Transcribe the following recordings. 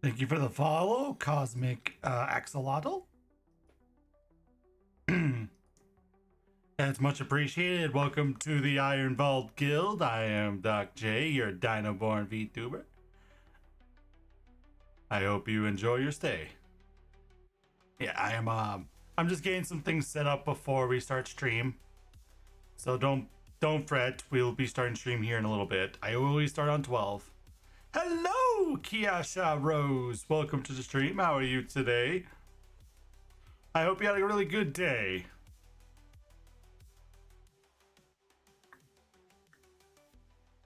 Thank you for the follow, Cosmic Axolotl. It's much appreciated. Welcome to the Iron Vault Guild. I am Doc J, your Dino-born VTuber. I hope you enjoy your stay. Yeah, I'm just getting some things set up before we start stream. So don't fret. We'll be starting stream here in a little bit. I always start on 12. Hello, Kiasha Rose. Welcome to the stream. How are you today? I hope you had a really good day.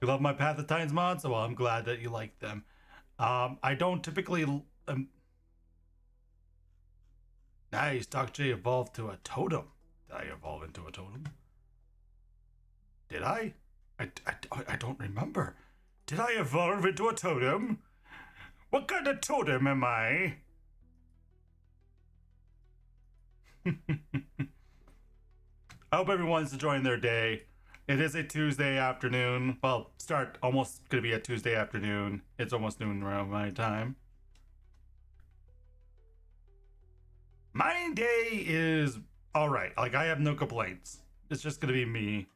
You love my Path of Titans mods? Well, I'm glad that you like them. I don't typically... Nice, Doc J evolved to a totem. Did I evolve into a totem? Did I? I don't remember. Did I evolve into a totem? What kind of totem am I? I hope everyone's enjoying their day. It is a Tuesday afternoon. Well, almost gonna be a Tuesday afternoon. It's almost noon around my time. My day is alright. Like, I have no complaints. It's just gonna be me.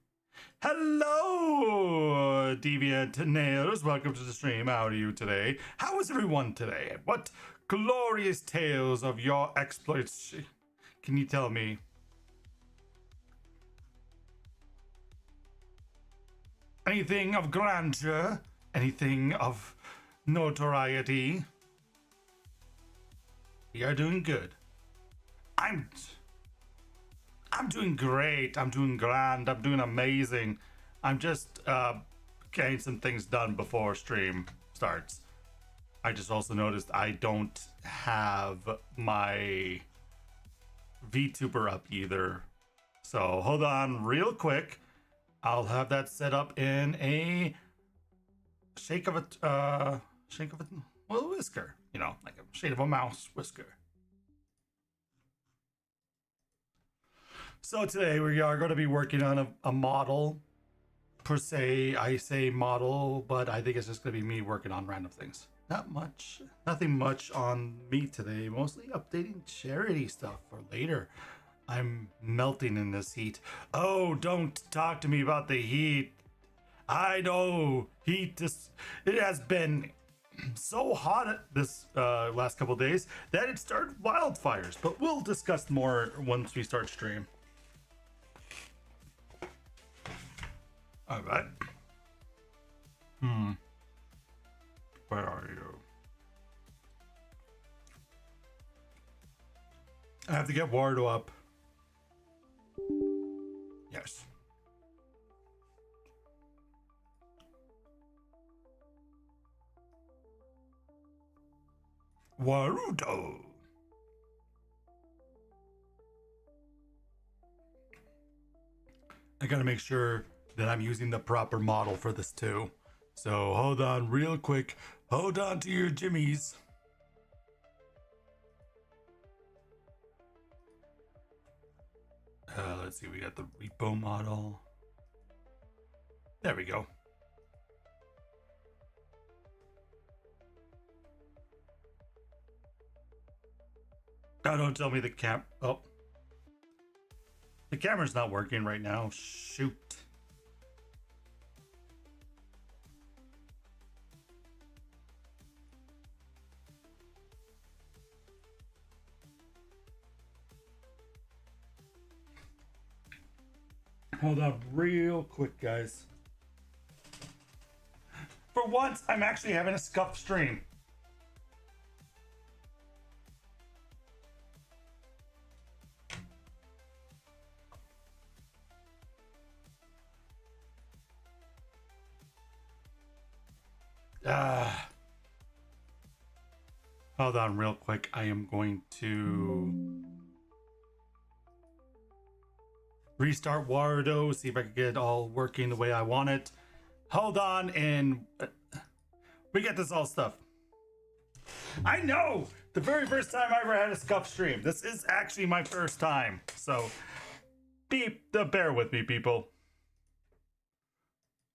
Hello, Deviant Nails. Welcome to the stream. How are you today? How is everyone today? What glorious tales of your exploits can you tell me? Anything of grandeur? Anything of notoriety? You're doing good. I'm doing great. I'm doing grand. I'm doing amazing. I'm just getting some things done before stream starts. I just also noticed I don't have my VTuber up either. So hold on real quick. I'll have that set up in a shake of a whisker. You know, like a shade of a mouse whisker. So today we are going to be working on a model. Per se, I say model, but I think it's just going to be me working on random things. Nothing much on me today. Mostly updating charity stuff for later. I'm melting in this heat. Oh, don't talk to me about the heat. I know it has been so hot this last couple days that it started wildfires, but we'll discuss more once we start stream. All right. Where are you? I have to get Wardo up. Yes. Warudo. I gotta make sure that I'm using the proper model for this too. So hold on real quick. Hold on to your jimmies. Let's see, we got the repo model. There we go. Now don't tell me the the camera's not working right now. Shoot. Hold on real quick, guys. For once, I'm actually having a scuff stream. Hold on real quick. I am going to restart Wardo, see if I can get it all working the way I want it. Hold on, and we get this all stuff. I know! The very first time I ever had a scuff stream. This is actually my first time. So, bear with me, people.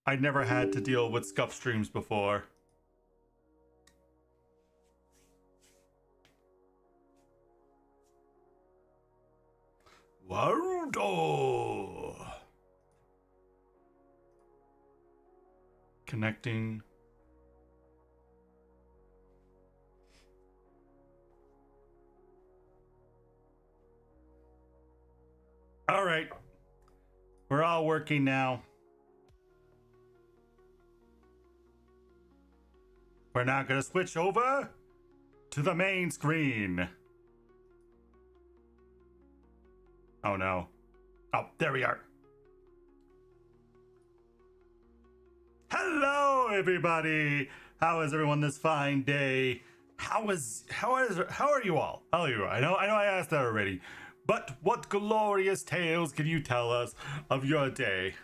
I never had to deal with scuff streams before. Warudo. Connecting. All right. We're all working now. We're now going to switch over to the main screen. Oh no. Oh, there we are. Hello everybody. How is everyone this fine day? How are you all? How are you? I know I asked that already. But what glorious tales can you tell us of your day?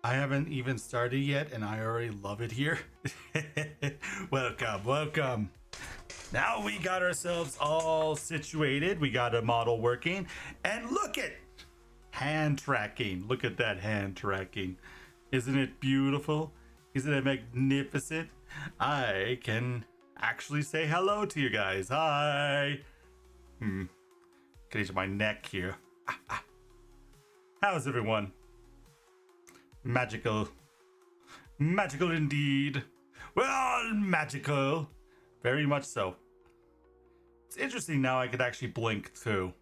I haven't even started yet and I already love it here. Welcome. Now we got ourselves all situated. We got a model working. And look at hand tracking. Look at that hand tracking. Isn't it beautiful? Isn't it magnificent? I can actually say hello to you guys. Hi. Can use my neck here. How's everyone? Magical. Magical indeed. Well, magical. Very much so. It's interesting now I could actually blink too.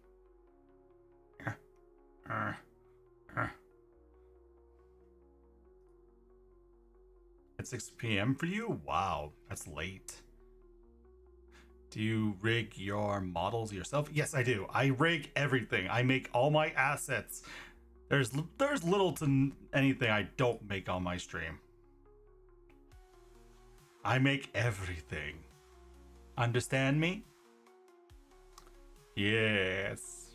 It's 6 p.m. for you? Wow, that's late. Do you rig your models yourself? Yes, I do. I rig everything. I make all my assets. There's little to anything I don't make on my stream. I make everything. Understand me? Yes.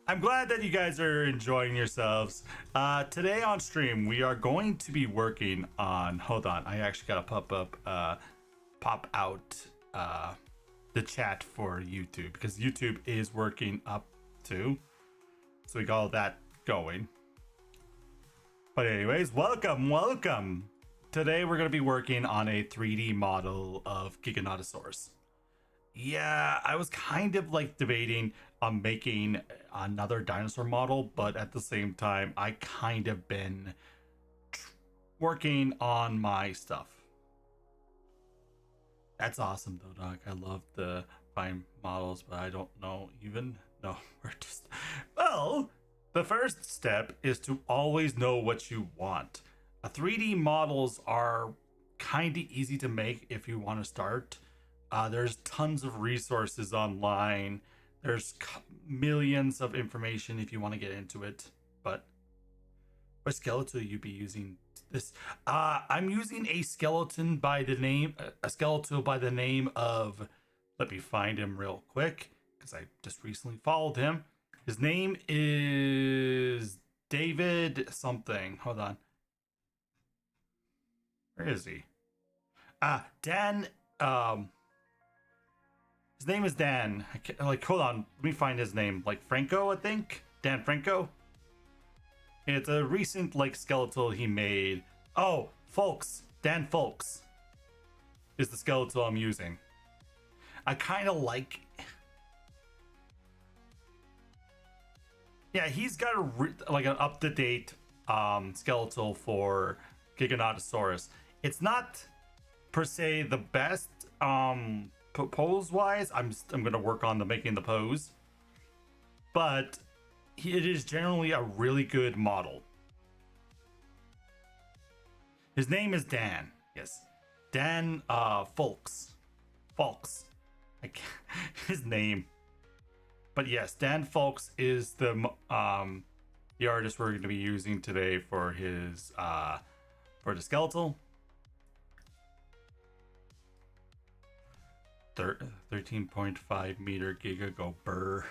I'm glad that you guys are enjoying yourselves. Today on stream, we are going to be working on. Hold on, I actually got to pop out the chat for YouTube because YouTube is working up too. So we got all that going. But anyways, welcome. Today we're going to be working on a 3D model of Giganotsaurus. Yeah, I was kind of like debating on making another dinosaur model, but at the same time, I kind of been working on my stuff. That's awesome though, dog. I love the fine models, but I don't know even. No, we're just. Well, the first step is to always know what you want. 3D models are kind of easy to make if you want to start. There's tons of resources online. There's millions of information if you want to get into it. But what skeleton will you be using this? I'm using a skeleton by the name of. Let me find him real quick because I just recently followed him. His name is David something. Hold on. Where is he? Dan. His name is Dan. Hold on. Let me find his name. Like Franco, I think. Dan Franco. It's a recent skeletal he made. Oh, Folks. Dan Folks is the skeletal I'm using. I kind of like. Yeah, he's got an up to date skeletal for Giganotsaurus. It's not per se the best pose wise. I'm gonna work on making the pose, but it is generally a really good model. His name is Dan. Yes, Dan Folks. His name. But yes, Dan Folks is the artist we're going to be using today for his for the skeletal. 13.5 meter giga go burr.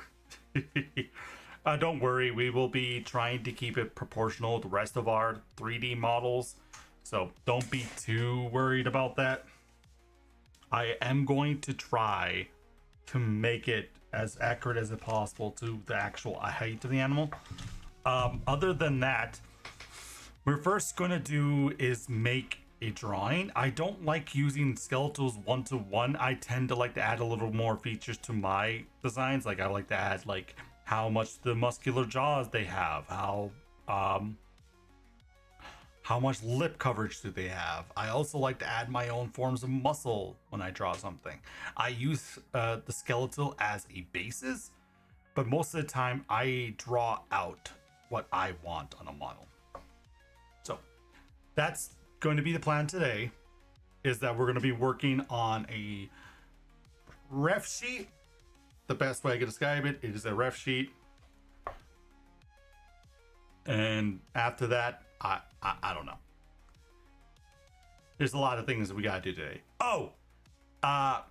Don't worry, we will be trying to keep it proportional to the rest of our 3D models, so don't be too worried about that. I am going to try to make it as accurate as possible to the actual height of the animal, Other than that, we're first going to do is make a drawing. I don't like using skeletals one-to-one. I tend to like to add a little more features to my designs. Like I like to add like how much the muscular jaws they have, how much lip coverage do they have. I also like to add my own forms of muscle when I draw something. I use the skeletal as a basis, but most of the time I draw out what I want on a model. So that's going to be the plan today, is that we're going to be working on a ref sheet. The best way I can describe it is a ref sheet. And after that, I don't know. There's a lot of things we gotta do today. Oh, I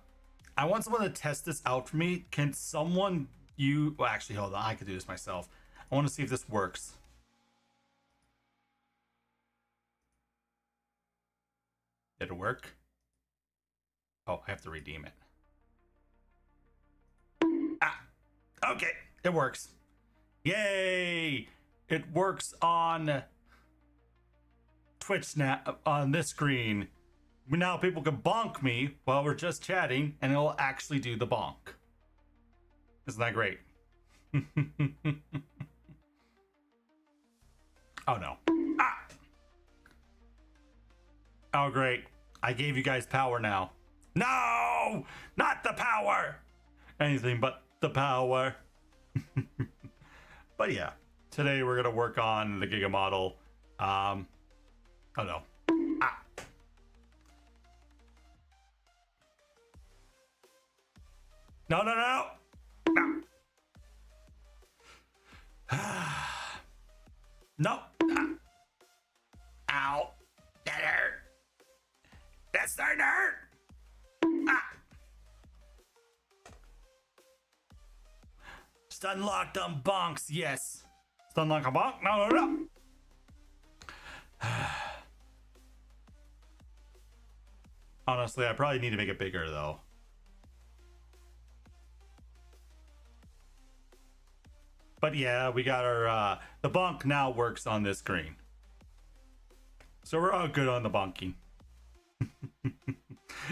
want someone to test this out for me. Can someone well, actually, hold on. I could do this myself. I want to see if this works. Did it work? Oh, I have to redeem it. Ah, okay, it works. Yay! It works on Twitch now on this screen. Now people can bonk me while we're just chatting, and it'll actually do the bonk. Isn't that great? Oh no. Ah! Oh great. I gave you guys power now. No! Not the power! Anything but the power. But yeah, today we're gonna work on the Giga model. Oh no. Ah. No, no, no! No. No. Ah. Ow. That hurt. That's starting to hurt. Ah. Stun locked on bonks, yes. Stun lock a bonk? No, no, no. Honestly, I probably need to make it bigger though. But yeah, we got our, the bonk now works on this screen. So we're all good on the bonking.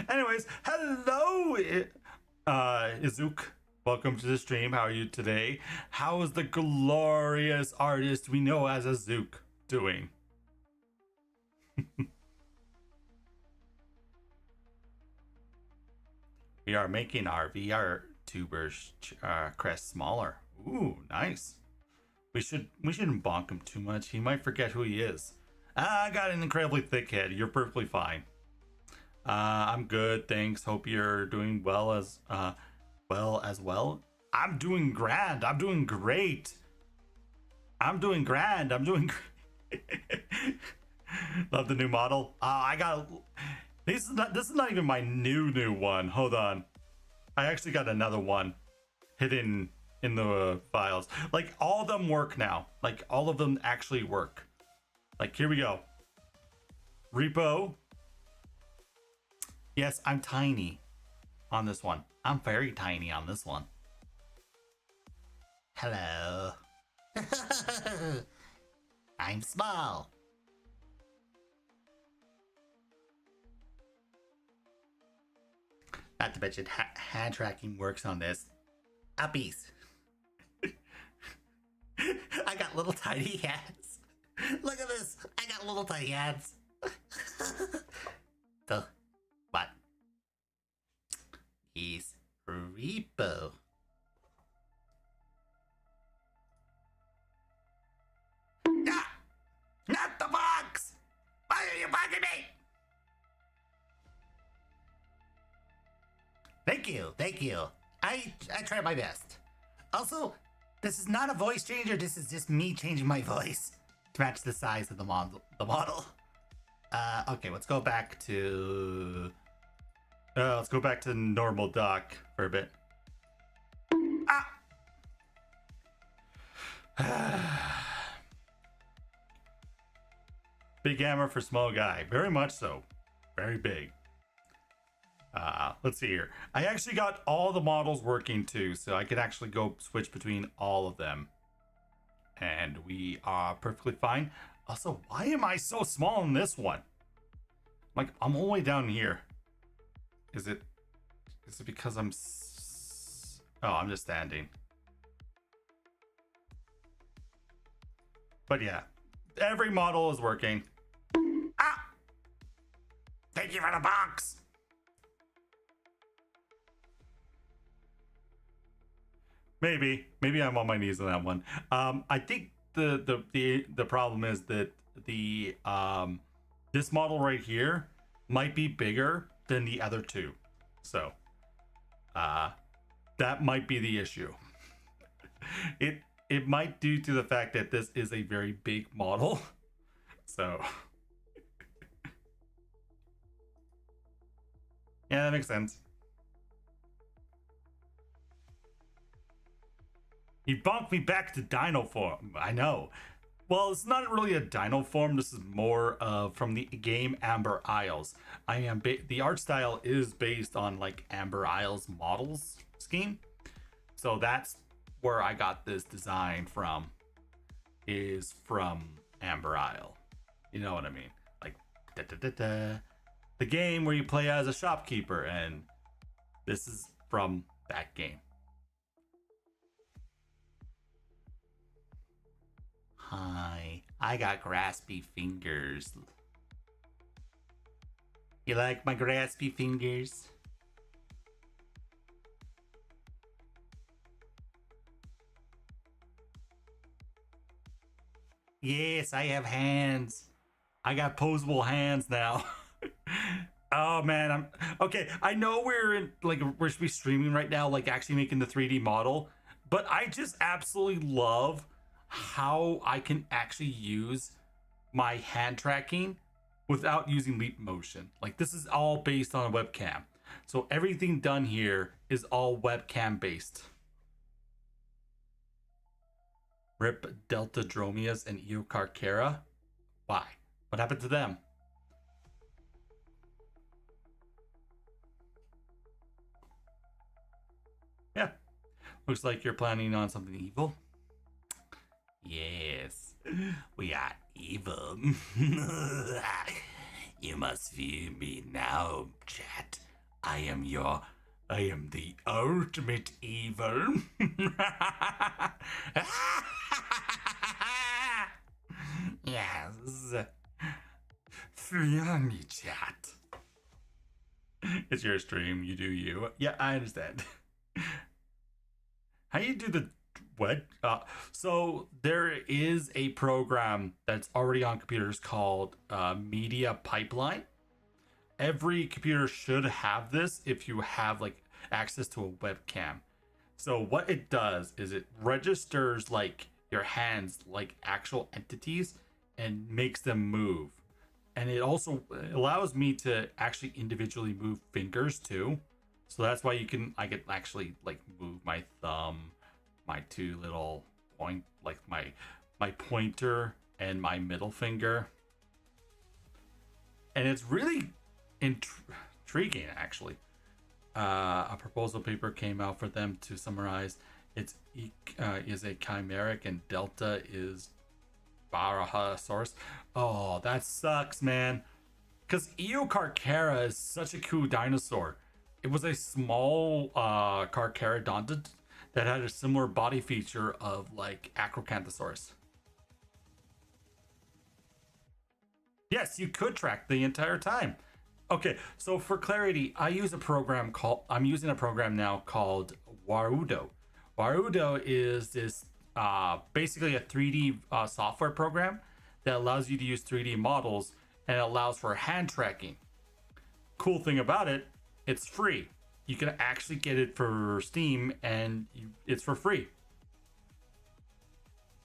Anyways, hello, Izuk. Welcome to the stream. How are you today? How is the glorious artist we know as Izuk doing? We are making our VR tuber's crest smaller. Ooh, nice. We shouldn't bonk him too much. He might forget who he is. I got an incredibly thick head. You're perfectly fine. I'm good, thanks. Hope you're doing well as well. I'm doing grand. I'm doing great. I'm doing grand. I'm doing great. Love the new model. I got this is not even my new one. Hold on. I actually got another one hidden in the files. Like all of them work now. Like all of them actually work. Like here we go. Repo. Yes, I'm tiny on this one. I'm very tiny on this one. Hello. I'm small. Not to mention hand tracking works on this. Uppies. I got little tiny hands. Look at this. I got little tiny hands. So, what? He's Repo. Ah! Not the box! Why are you bugging me? Thank you, thank you. I try my best. Also, this is not a voice changer. This is just me changing my voice to match the size of the model. Okay, let's go back to normal dock for a bit. Ah! Big hammer for small guy. Very much so. Very big. Let's see here. I actually got all the models working too, so I can actually go switch between all of them. And we are perfectly fine. Also, why am I so small in this one? Like, I'm all the way down here. Is it because oh, I'm just standing. But yeah, every model is working. Ah! Thank you for the box. Maybe I'm on my knees on that one. I think the problem is that the this model right here might be bigger than the other two, so that might be the issue. It might due to the fact that this is a very big model, so yeah, that makes sense. He bumped me back to dino form. I know. Well, it's not really a dino form. This is more from the game Amber Isles. The art style is based on like Amber Isles models scheme. So that's where I got this design from. Is from Amber Isle. You know what I mean? Like the game where you play as a shopkeeper, and this is from that game. Hi, I got graspy fingers. You like my graspy fingers? Yes, I have hands. I got posable hands now. Oh man, I'm okay. I know we're in like we're supposed to be streaming right now, like actually making the 3D model, but I just absolutely love how I can actually use my hand tracking without using leap motion. Like this is all based on a webcam. So everything done here is all webcam based. Rip Delta Dromias and Eocarchara. Why? What happened to them? Yeah. Looks like you're planning on something evil. Yes, we are evil. You must fear me now, chat. I am the ultimate evil. Yes. Fear me, chat. It's your stream, you do you. Yeah, I understand. How you do the what? So there is a program that's already on computers called Media Pipeline. Every computer should have this if you have like access to a webcam. So what it does is it registers like your hands like actual entities and makes them move. And it also allows me to actually individually move fingers too. So that's why I can actually like move my thumb, my two little point, like my pointer and my middle finger. And it's really intriguing actually. A proposal paper came out for them to summarize. It's is a chimeric and delta is Barahasaurus. Oh, that sucks, man. Because Eocarchara is such a cool dinosaur. It was a small Carcharodontid that had a similar body feature of like Acrocanthosaurus. Yes, you could track the entire time. Okay, so for clarity, I'm using a program now called Warudo. Warudo is this basically a 3D software program that allows you to use 3D models and it allows for hand tracking. Cool thing about it, it's free. You can actually get it for Steam and it's for free.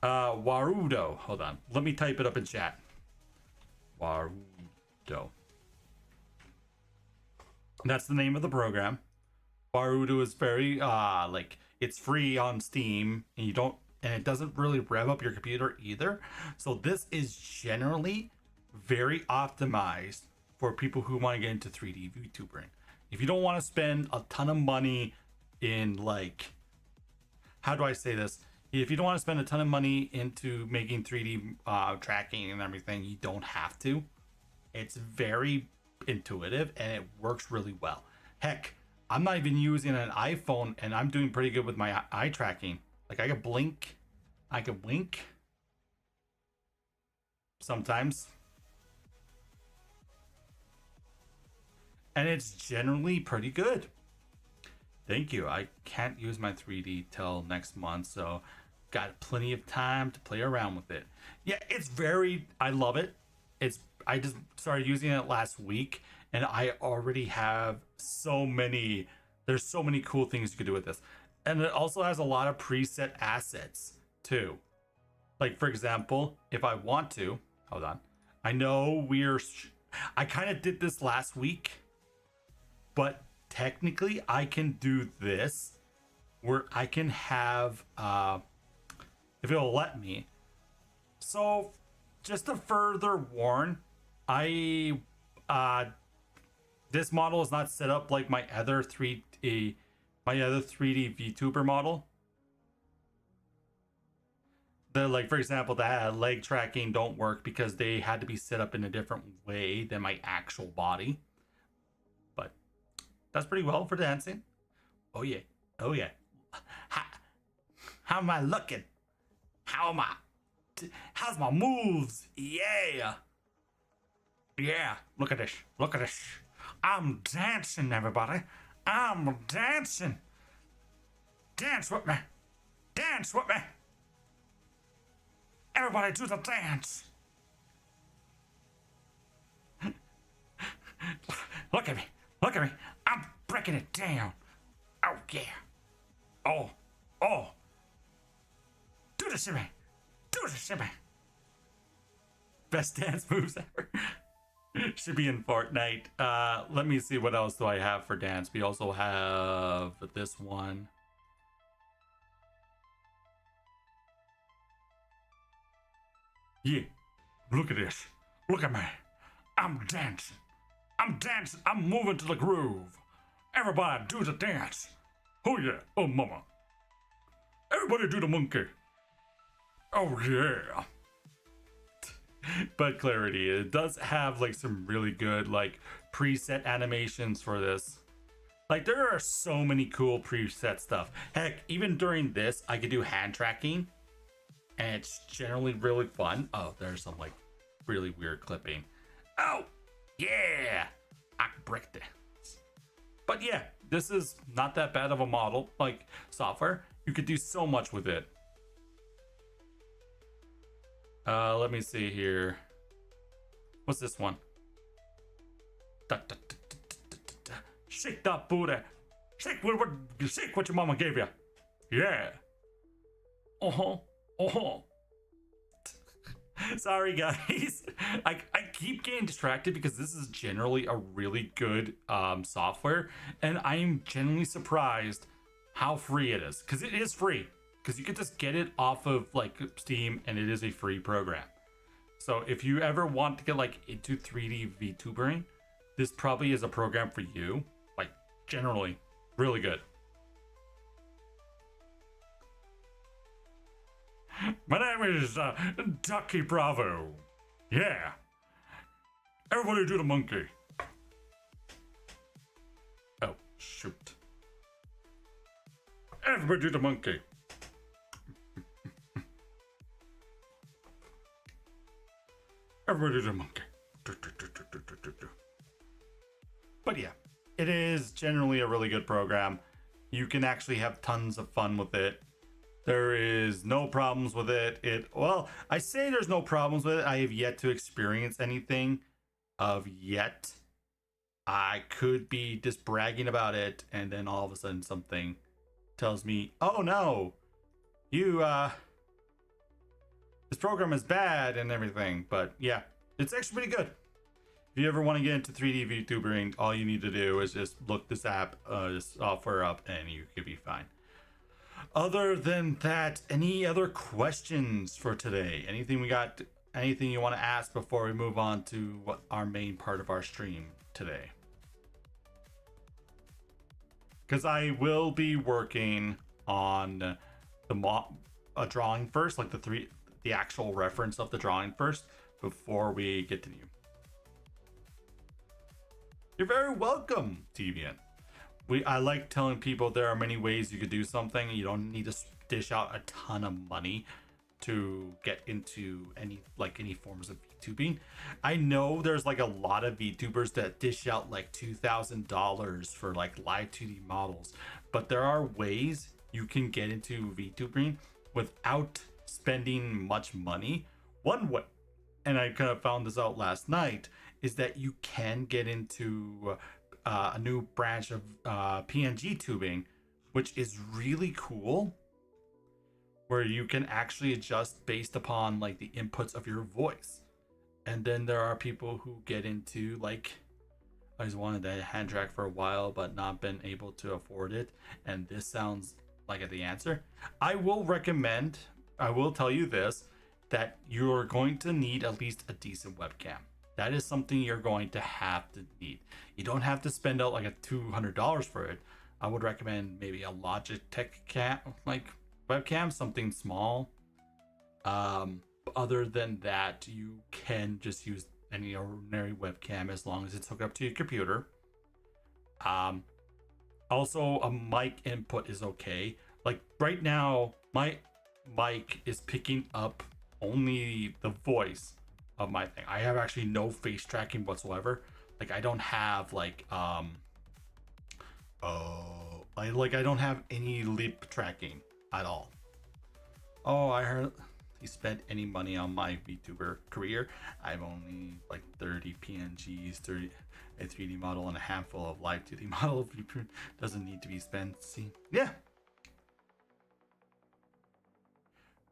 Warudo. Hold on. Let me type it up in chat. Warudo. That's the name of the program. Warudo is very like it's free on Steam and it doesn't really rev up your computer either. So this is generally very optimized for people who want to get into 3D VTubering. If you don't want to spend a ton of money in like, how do I say this? If you don't want to spend a ton of money into making 3D tracking and everything, you don't have to. It's very intuitive and it works really well. Heck, I'm not even using an iPhone and I'm doing pretty good with my eye tracking. Like I can blink, I can wink sometimes. And it's generally pretty good. Thank you. I can't use my 3D till next month, so got plenty of time to play around with it. Yeah, it's very, I love it. I just started using it last week and I already have so many, there's so many cool things you could do with this. And it also has a lot of preset assets too. Like for example, if I want to, hold on. I know I kind of did this last week, but technically I can do this where I can have, if it'll let me. So just to further warn, this model is not set up like my other 3D VTuber model. Like for example, that leg tracking don't work because they had to be set up in a different way than my actual body. But that's pretty well for dancing. Oh yeah, oh yeah. How am I looking? How's my moves? Yeah. Yeah, look at this. Look at this. I'm dancing, everybody. I'm dancing. Dance with me. Dance with me. Everybody do the dance. Look at me. Look at me. I'm breaking it down. Oh, yeah. Oh. Oh. Do this to me. Do this to me. Best dance moves ever. Should be in Fortnite. Let me see, what else do I have for dance? We also have this one. Yeah, look at this. Look at me. I'm dancing. I'm dancing. I'm moving to the groove. Everybody do the dance. Oh yeah. Oh mama. Everybody do the monkey. Oh yeah. But clarity, it does have like some really good like preset animations for this. Like there are so many cool preset stuff. Heck, even during this, I could do hand tracking, and it's generally really fun. Oh, there's some like really weird clipping. Oh, yeah, I bricked it. But yeah, this is not that bad of a model, like software. You could do so much with it. Let me see here. What's this one? Shake that booty. Shake what your mama gave you. Yeah. Sorry guys. I keep getting distracted because this is generally a really good software, and I'm genuinely surprised how free it is, because it is free. Because you can just get it off of like Steam, and it is a free program. So if you ever want to get like into 3D VTubering, this probably is a program for you. Like generally, really good. My name is Ducky Bravo. Yeah. Everybody do the monkey. Oh shoot. Everybody do the monkey. Everybody do the monkey. But yeah, it is generally a really good program. You can actually have tons of fun with it. There is no problems with it. Well, I say there's no problems with it. I have yet to experience anything of yet. I could be just bragging about it, and then all of a sudden something tells me, oh no, this program is bad and everything. But yeah, it's actually pretty good. If you ever want to get into 3D VTubering, all you need to do is just look this software up, and you could be fine. Other than that, any other questions for today? Anything you want to ask before we move on to our main part of our stream today? Because I will be working on a drawing first, like the actual reference of the drawing first, before we get to you. You're very welcome, Deviant. I like telling people there are many ways you could do something. You don't need to dish out a ton of money to get into any forms of VTubing. I know there's like a lot of VTubers that dish out like $2,000 for like live 2D models, but there are ways you can get into VTubing without spending much money. One way, and I kind of found this out last night, is that you can get into a new branch of PNG tubing, which is really cool, where you can actually adjust based upon like the inputs of your voice. And then there are people who get into like, I just wanted a hand track for a while but not been able to afford it, and this sounds like the answer. I will tell you this, that you're going to need at least a decent webcam. That is something you're going to have to need. You don't have to spend out like a $200 for it. I would recommend maybe a Logitech webcam, something small. Other than that, you can just use any ordinary webcam as long as it's hooked up to your computer. Also, a mic input is okay. Like right now, my mic is picking up only the voice of my thing. I have actually no face tracking whatsoever. Like I don't have I don't have any lip tracking at all. Oh, I heard he spent any money on my VTuber career. I've only like 30 PNGs, a 3D model, and a handful of live 2D model. Doesn't need to be spent. See, yeah.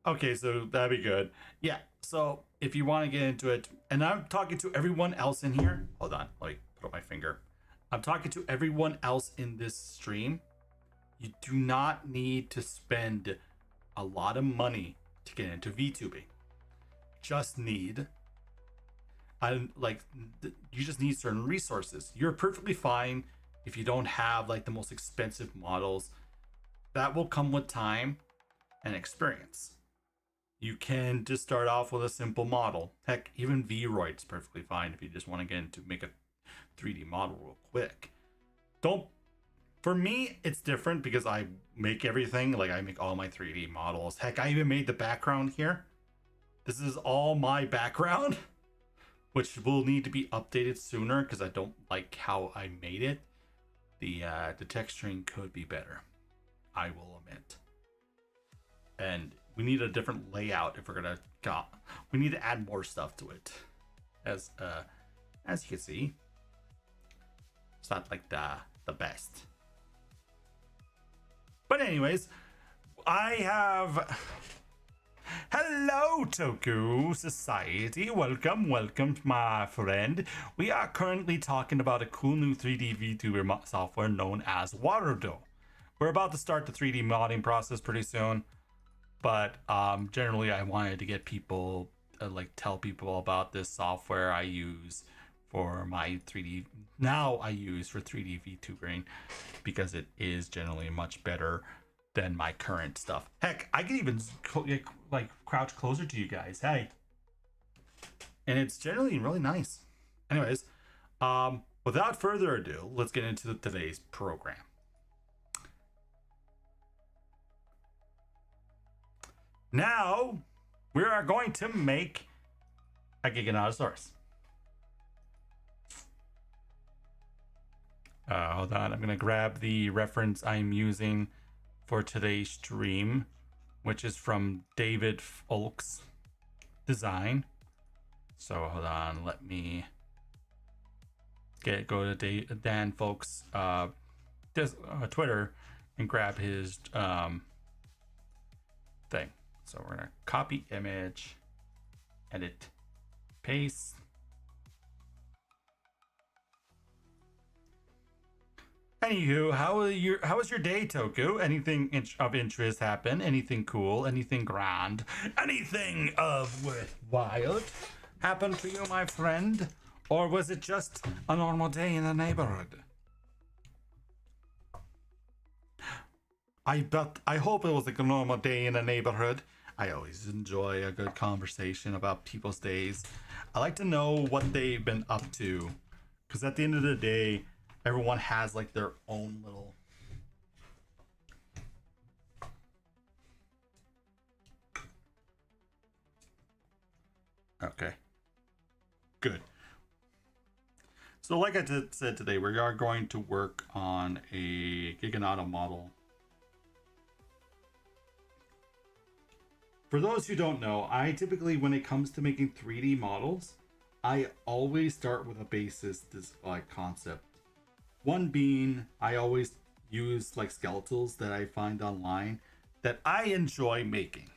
Okay, so that'd be good. Yeah, so if you want to get into it, and I'm talking to everyone else in here. Hold on, let me put up my finger. I'm talking to everyone else in this stream. You do not need to spend a lot of money to get into VTubing. Just need, you just need certain resources. You're perfectly fine if you don't have like the most expensive models. That will come with time and experience. You can just start off with a simple model. Heck, even Vroid's perfectly fine if you just want to get into make a 3D model real quick. For me, it's different because I make everything. Like I make all my 3D models. Heck, I even made the background here. This is all my background, which will need to be updated sooner because I don't like how I made it. The texturing could be better, I will admit. And we need a different layout if we're gonna we need to add more stuff to it. As you can see, it's not like the best. But anyways, I have hello Toku Society. Welcome, my friend. We are currently talking about a cool new 3D VTuber software known as Waterdo. We're about to start the 3D modding process pretty soon. But generally, I wanted to get people, tell people about this software I use for my 3D. Now I use for 3D VTubering because it is generally much better than my current stuff. Heck, I can even crouch closer to you guys. Hey, and it's generally really nice. Anyways, without further ado, let's get into today's program. Now, we are going to make a Giganotosaurus. Hold on, I'm going to grab the reference I'm using for today's stream, which is from David Folk's design. So hold on, let me go to Dan Folk's Twitter and grab his thing. So we're gonna copy image, edit, paste. Anywho, how was your day, Toku? Anything of interest happen? Anything cool? Anything grand? Anything of worthwhile happened to you, my friend? Or was it just a normal day in the neighborhood? I hope it was like a normal day in the neighborhood. I always enjoy a good conversation about people's days. I like to know what they've been up to, because at the end of the day, everyone has like their own little. Okay, good. So, like I said today, we are going to work on a Giganotto model. For those who don't know, I typically, when it comes to making 3D models, I always start with a basis this like concept. One being, I always use like skeletals that I find online that I enjoy making,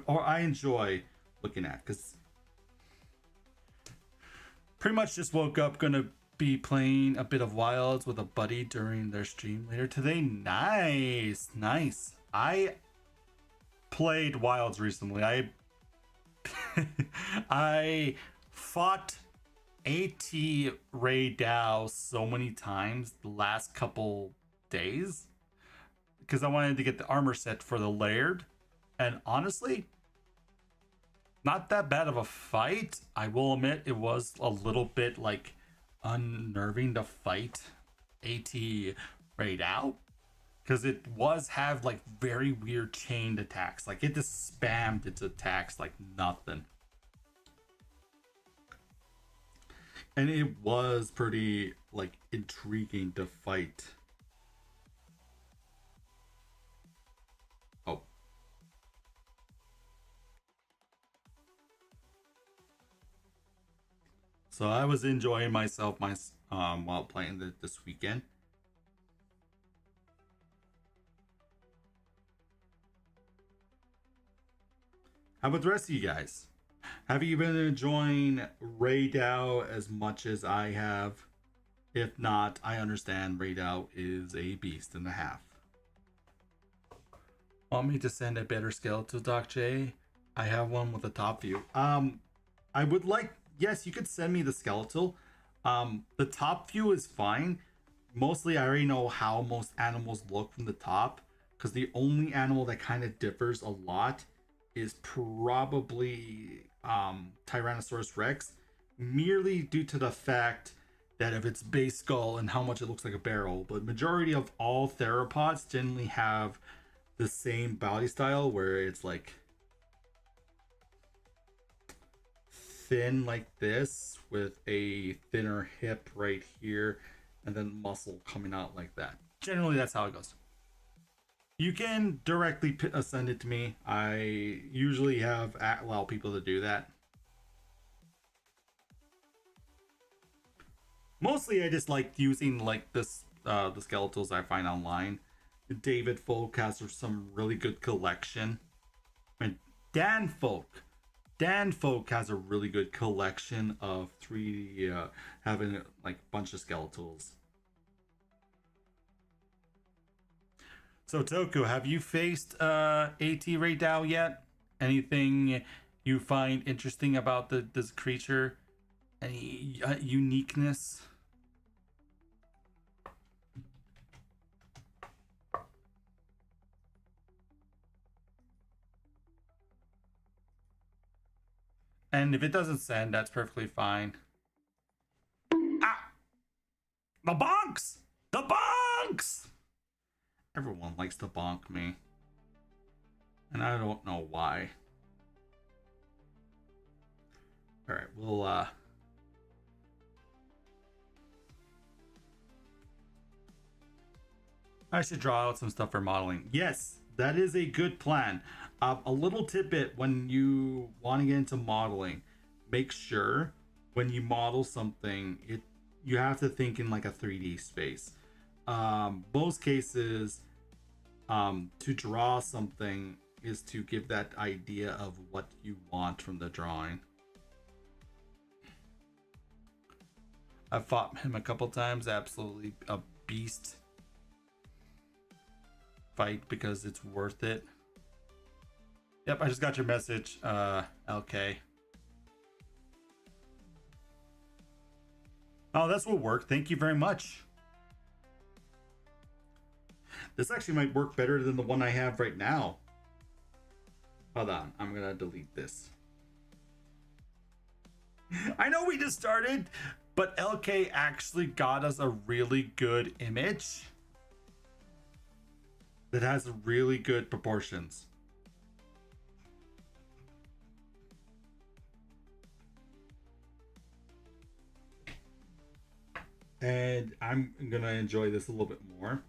or I enjoy looking at, because pretty much just woke up, gonna be playing a bit of Wilds with a buddy during their stream later today. Nice, nice. I played Wilds recently. I fought AT Ray Dow so many times the last couple days because I wanted to get the armor set for the layered, and honestly, not that bad of a fight. I will admit it was a little bit like unnerving to fight AT right out, because it was have like very weird chained attacks. Like it just spammed its attacks like nothing. And it was pretty like intriguing to fight. Oh. So I was enjoying myself while playing this weekend. How about the rest of you guys? Have you been enjoying Ray Dow as much as I have? If not, I understand Ray Dow is a beast and a half. Want me to send a better skeletal, Doc J? I have one with a top view. I would like, yes, you could send me the skeletal. The top view is fine. Mostly I already know how most animals look from the top, because the only animal that kind of differs a lot is probably Tyrannosaurus Rex, merely due to the fact that of its base skull and how much it looks like a barrel. But majority of all theropods generally have the same body style, where it's like thin like this with a thinner hip right here and then muscle coming out like that. Generally that's how it goes. You can directly send it to me. I usually have allow people to do that. Mostly I just like using like this the skeletals I find online. David Folk has some really good collection. And Dan Folk has a really good collection of 3D having like a bunch of skeletals. So Toku, have you faced AT Ray Dow yet? Anything you find interesting about this creature? Any uniqueness? And if it doesn't send, that's perfectly fine. Ah! The bonks! The bonks! Everyone likes to bonk me. And I don't know why. Alright, we'll I should draw out some stuff for modeling. Yes, that is a good plan. A little tidbit when you want to get into modeling, make sure when you model something, you have to think in like a 3D space. Most cases, to draw something is to give that idea of what you want from the drawing. I've fought him a couple times, absolutely a beast fight because it's worth it. Yep, I just got your message, LK. Oh, that's what worked. Thank you very much. This actually might work better than the one I have right now. Hold on, I'm gonna delete this. I know we just started, but LK actually got us a really good image that has really good proportions. And I'm gonna enjoy this a little bit more.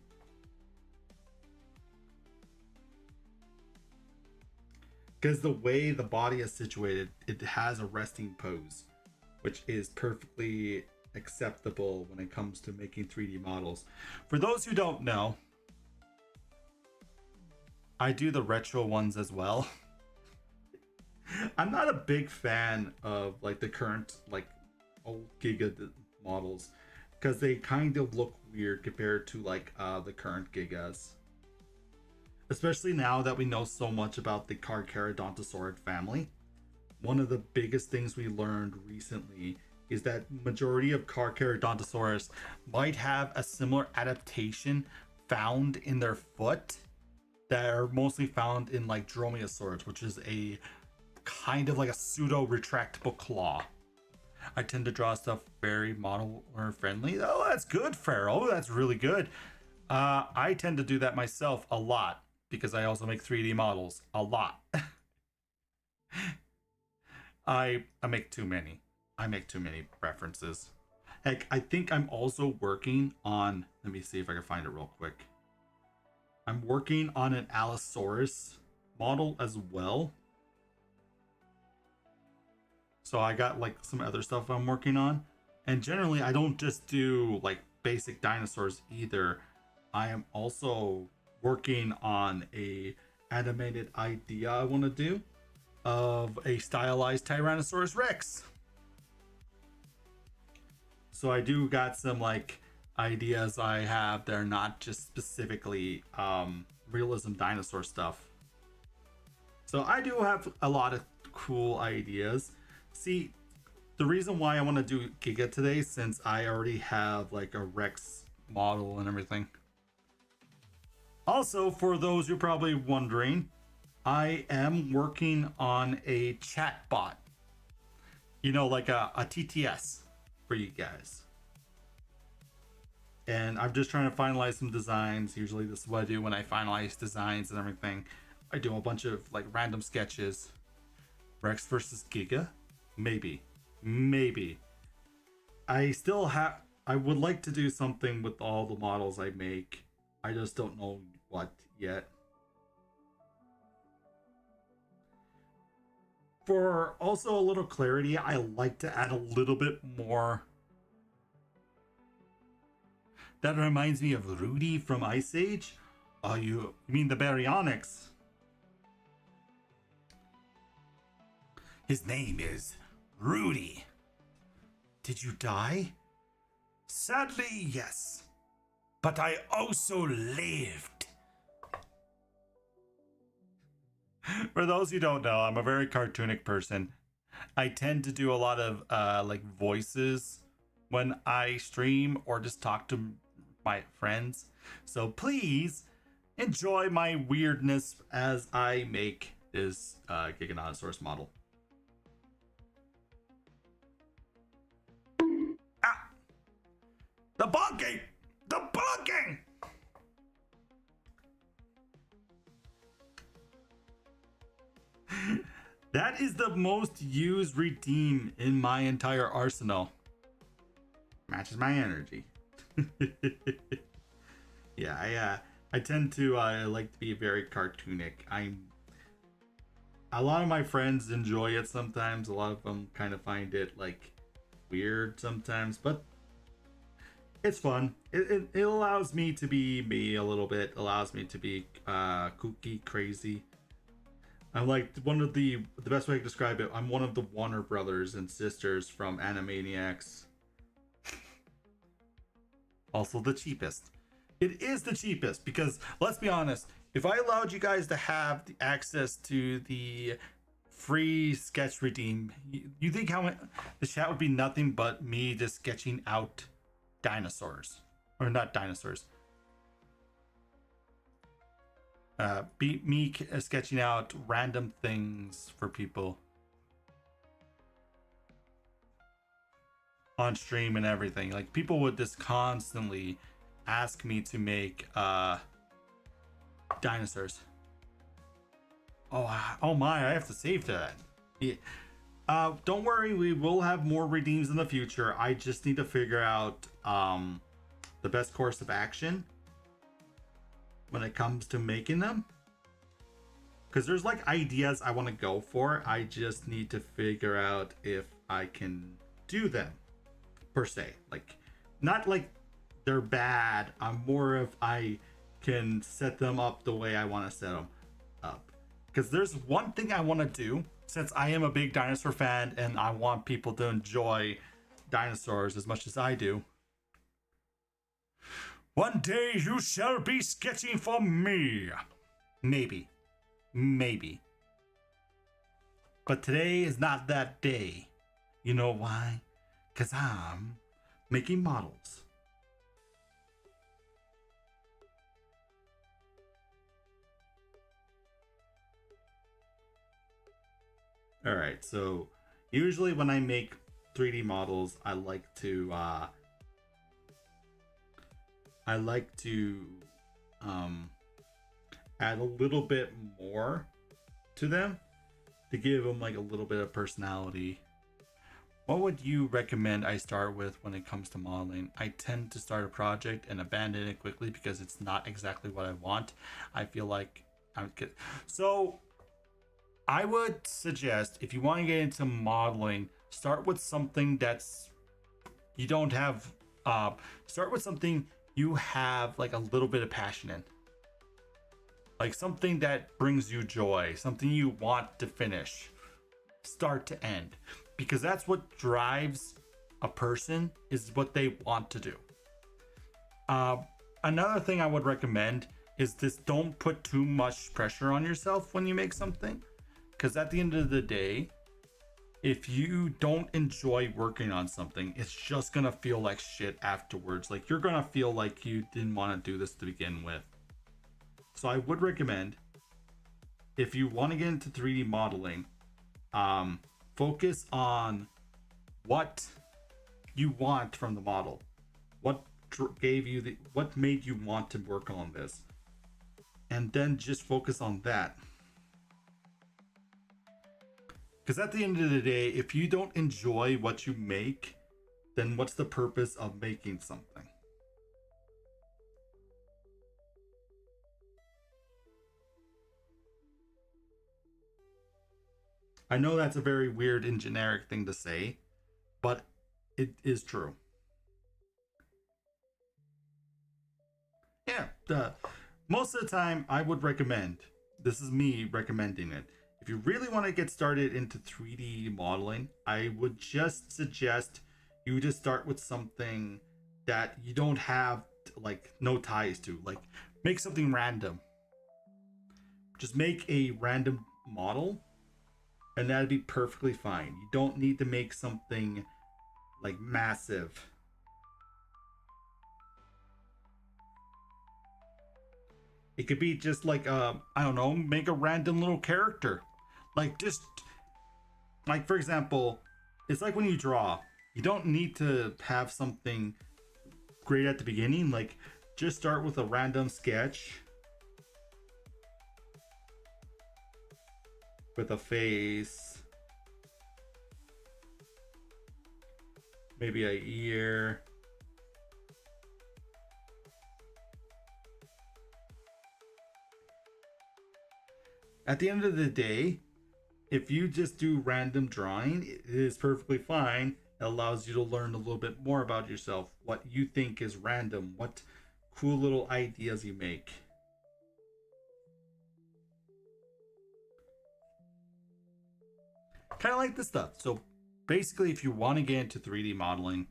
Because the way the body is situated, it has a resting pose, which is perfectly acceptable when it comes to making 3D models. For those who don't know, I do the retro ones as well. I'm not a big fan of like the current like old Giga models because they kind of look weird compared to like the current Gigas. Especially now that we know so much about the Giganotsaurus family. One of the biggest things we learned recently is that majority of Giganotsaurus might have a similar adaptation found in their foot that are mostly found in like Dromaeosaurus, which is a kind of like a pseudo retractable claw. I tend to draw stuff very modeler friendly. Oh, that's good, Pharaoh. That's really good. I tend to do that myself a lot because I also make 3D models a lot. I make too many. I make too many references. Heck, I think I'm also working on, let me see if I can find it real quick. I'm working on an Allosaurus model as well. So I got like some other stuff I'm working on. And generally I don't just do like basic dinosaurs either. I am also working on a animated idea I want to do of a stylized Tyrannosaurus Rex. So I do got some like ideas I have. They're not just specifically realism dinosaur stuff. So I do have a lot of cool ideas. See, the reason why I want to do Giga today, since I already have like a Rex model and everything. Also, for those who are probably wondering, I am working on a chat bot. You know, like a TTS for you guys. And I'm just trying to finalize some designs. Usually this is what I do when I finalize designs and everything. I do a bunch of like random sketches. Rex versus Giga? Maybe. I would like to do something with all the models I make. I just don't know what yet. For also a little clarity, I like to add a little bit more. That reminds me of Rudy from Ice Age. Oh, you mean the Baryonyx? His name is Rudy. Did you die? Sadly, yes. But I also lived. For those who don't know, I'm a very cartoonic person. I tend to do a lot of like voices when I stream or just talk to my friends. So please enjoy my weirdness as I make this Giganotosaurus model. Ah! The bonking! The bonking! That is the most used redeem in my entire arsenal. Matches my energy. Yeah, I tend to like to be very cartoonic. A lot of my friends enjoy it sometimes. A lot of them kind of find it like weird sometimes, but it's fun. It allows me to be me a little bit. Allows me to be kooky, crazy. I'm like one of the best way to describe it. I'm one of the Warner brothers and sisters from Animaniacs. Also the cheapest. It is the cheapest because let's be honest, if I allowed you guys to have the access to the free sketch redeem, you think how the chat would be nothing but me just sketching out dinosaurs, or not dinosaurs, beat me sketching out random things for people on stream and everything. Like people would just constantly ask me to make dinosaurs. Oh my, I have to save that. Yeah. Don't worry, we will have more redeems in the future. I just need to figure out the best course of action when it comes to making them. Because there's like ideas I want to go for. I just need to figure out if I can do them, per se. Like, not like they're bad. I'm more of I can set them up the way I want to set them up. Because there's one thing I want to do, since I am a big dinosaur fan and I want people to enjoy dinosaurs as much as I do. One day you shall be sketching for me. Maybe. But today is not that day. You know why? Because I'm making models. Alright, so usually when I make 3D models, I like to add a little bit more to them to give them like a little bit of personality. What would you recommend I start with when it comes to modeling? I tend to start a project and abandon it quickly because it's not exactly what I want. I feel like I'm good. So I would suggest, if you want to get into modeling, start with something that's you don't have start with something you have like a little bit of passion in, like something that brings you joy, something you want to finish start to end, because that's what drives a person, is what they want to do. Another thing I would recommend is this: don't put too much pressure on yourself when you make something, because at the end of the day, if you don't enjoy working on something, it's just gonna feel like shit afterwards. Like you're gonna feel like you didn't want to do this to begin with. So I would recommend, if you want to get into 3D modeling, focus on what you want from the model. What what made you want to work on this? And then just focus on that. Because at the end of the day, if you don't enjoy what you make, then what's the purpose of making something? I know that's a very weird and generic thing to say, but it is true. Yeah, most of the time I would recommend, this is me recommending it, if you really want to get started into 3D modeling, I would just suggest you just start with something that you don't have like no ties to. Like, make something random. Just make a random model and that'd be perfectly fine. You don't need to make something like massive. It could be just like I don't know, make a random little character. Like, just like, for example, it's like when you draw, you don't need to have something great at the beginning. Like, just start with a random sketch with a face, maybe a ear. At the end of the day, if you just do random drawing, it is perfectly fine. It allows you to learn a little bit more about yourself, what you think is random, what cool little ideas you make. Kind of like this stuff. So basically, if you want to get into 3D modeling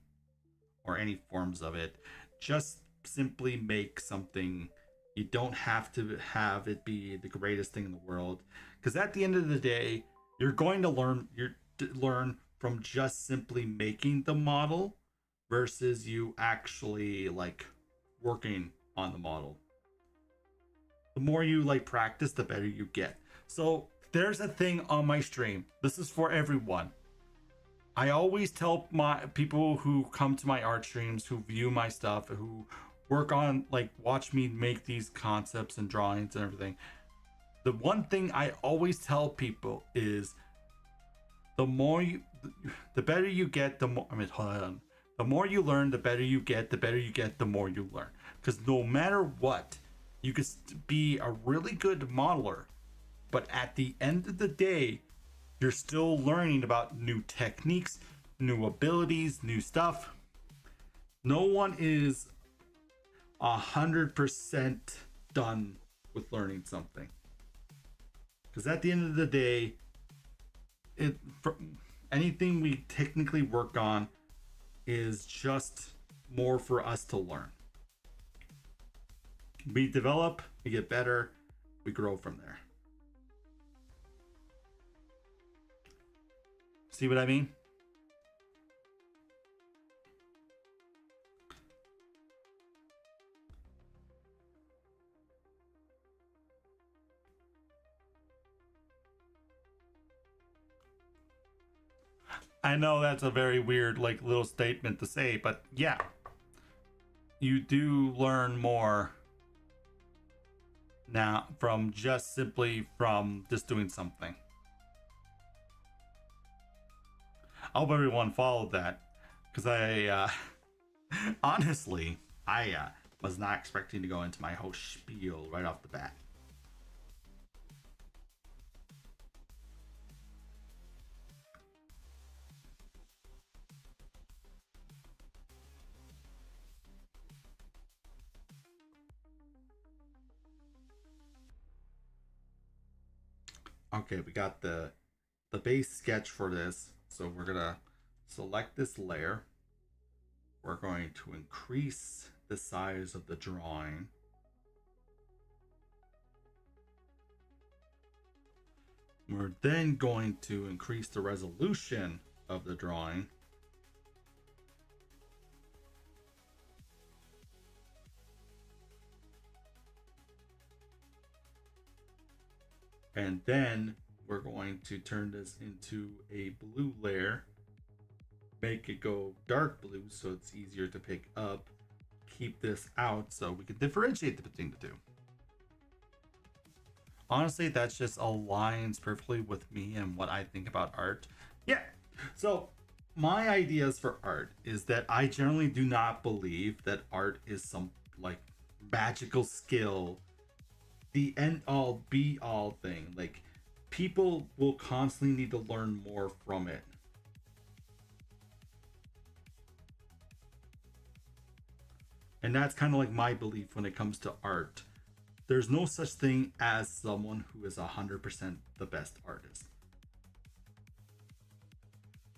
or any forms of it, just simply make something. You don't have to have it be the greatest thing in the world, because at the end of the day, you're going to learn from just simply making the model versus you actually like working on the model. The more you like practice, the better you get. So there's a thing on my stream. This is for everyone. I always tell my people who come to my art streams, who view my stuff, who work on like watch me make these concepts and drawings and everything. The one thing I always tell people is the more you, the better you get, the more, I mean, hold on. The more you learn, the better you get, the more you learn. Because no matter what, you could be a really good modeler, but at the end of the day, you're still learning about new techniques, new abilities, new stuff. No one is 100% done with learning something. Because at the end of the day, anything we technically work on is just more for us to learn. We develop, we get better, we grow from there. See what I mean? I know that's a very weird, like, little statement to say, but yeah, you do learn more now from just simply from just doing something. I hope everyone followed that, because I honestly, I was not expecting to go into my whole spiel right off the bat. Okay, we got the base sketch for this. So we're gonna select this layer. We're going to increase the size of the drawing. We're then going to increase the resolution of the drawing. And then we're going to turn this into a blue layer, make it go dark blue so it's easier to pick up, keep this out so we can differentiate between the two. Honestly, that just aligns perfectly with me and what I think about art. Yeah, so my ideas for art is that I generally do not believe that art is some like magical skill, the end all be all thing. Like, people will constantly need to learn more from it. And that's kind of like my belief when it comes to art. There's no such thing as someone who is 100% the best artist.